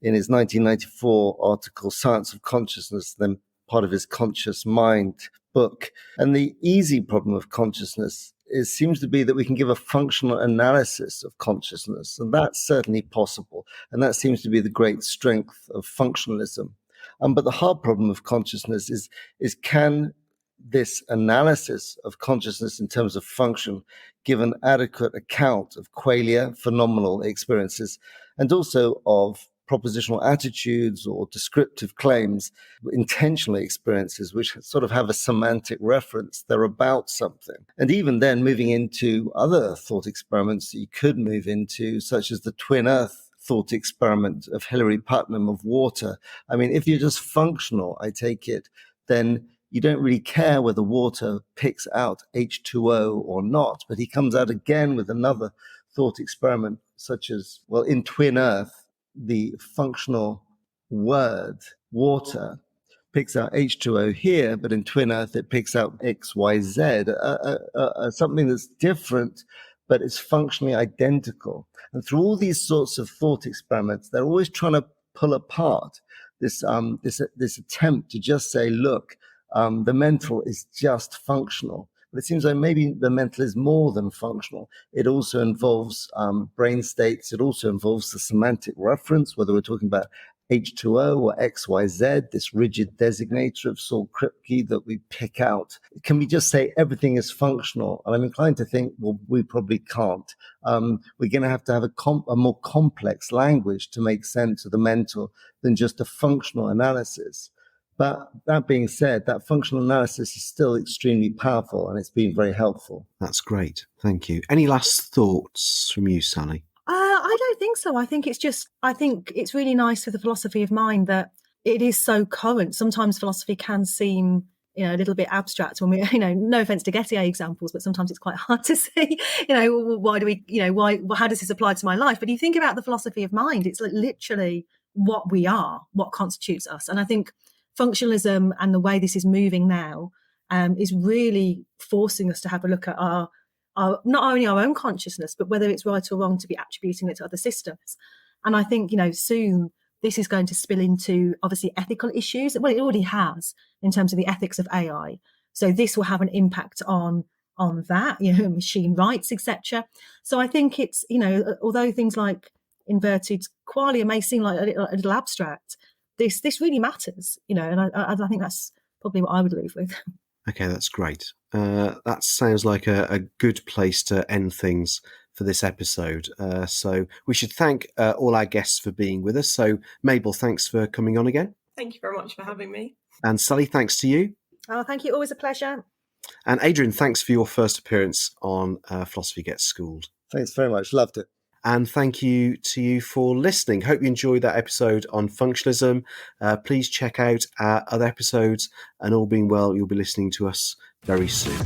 in his 1994 article, Science of Consciousness, then part of his Conscious Mind book. And the easy problem of consciousness seems to be that we can give a functional analysis of consciousness, and that's certainly possible. And that seems to be the great strength of functionalism. But the hard problem of consciousness is can this analysis of consciousness in terms of function give an adequate account of qualia, phenomenal experiences, and also of propositional attitudes or descriptive claims, intentional experiences, which sort of have a semantic reference. They're about something. And even then, moving into other thought experiments that you could move into, such as the twin earth thought experiment of Hilary Putnam of water. I mean, if you're just functional, I take it, then you don't really care whether water picks out H2O or not. But he comes out again with another thought experiment, such as, well, in twin earth, the functional word water picks out H2O here, but in twin earth it picks out XYZ, something that's different, but it's functionally identical. And through all these sorts of thought experiments, they're always trying to pull apart this attempt to just say, look, the mental is just functional. But it seems like maybe the mental is more than functional. It also involves brain states. It also involves the semantic reference, whether we're talking about H2O or XYZ, this rigid designator of Saul Kripke that we pick out. Can we just say everything is functional? And I'm inclined to think, well, we probably can't. We're going to have a more complex language to make sense of the mental than just a functional analysis. But that being said, that functional analysis is still extremely powerful, and it's been very helpful.
That's great. Thank you. Any last thoughts from you, Sally?
I don't think so. I think it's really nice for the philosophy of mind that it is so current. Sometimes philosophy can seem, a little bit abstract when we, no offense to Gettier examples, but sometimes it's quite hard to see, why do we, how does this apply to my life? But you think about the philosophy of mind, it's like literally what we are, what constitutes us. And I think functionalism and the way this is moving now is really forcing us to have a look at our not only our own consciousness, but whether it's right or wrong to be attributing it to other systems. And I think, soon this is going to spill into obviously ethical issues. Well, it already has in terms of the ethics of AI. So this will have an impact on that, machine rights, etc. So I think it's, although things like inverted qualia may seem like a little abstract, this really matters, and I think that's probably what I would leave with.
Okay, that's great. That sounds like a good place to end things for this episode. So we should thank all our guests for being with us. So Mabel, thanks for coming on again.
Thank you very much for having me.
And Sally, thanks to you.
Oh, thank you. Always a pleasure.
And Adrian, thanks for your first appearance on Philosophy Gets Schooled.
Thanks very much. Loved it.
And thank you to you for listening. Hope you enjoyed that episode on functionalism. Please check out our other episodes, and all being well, you'll be listening to us very soon.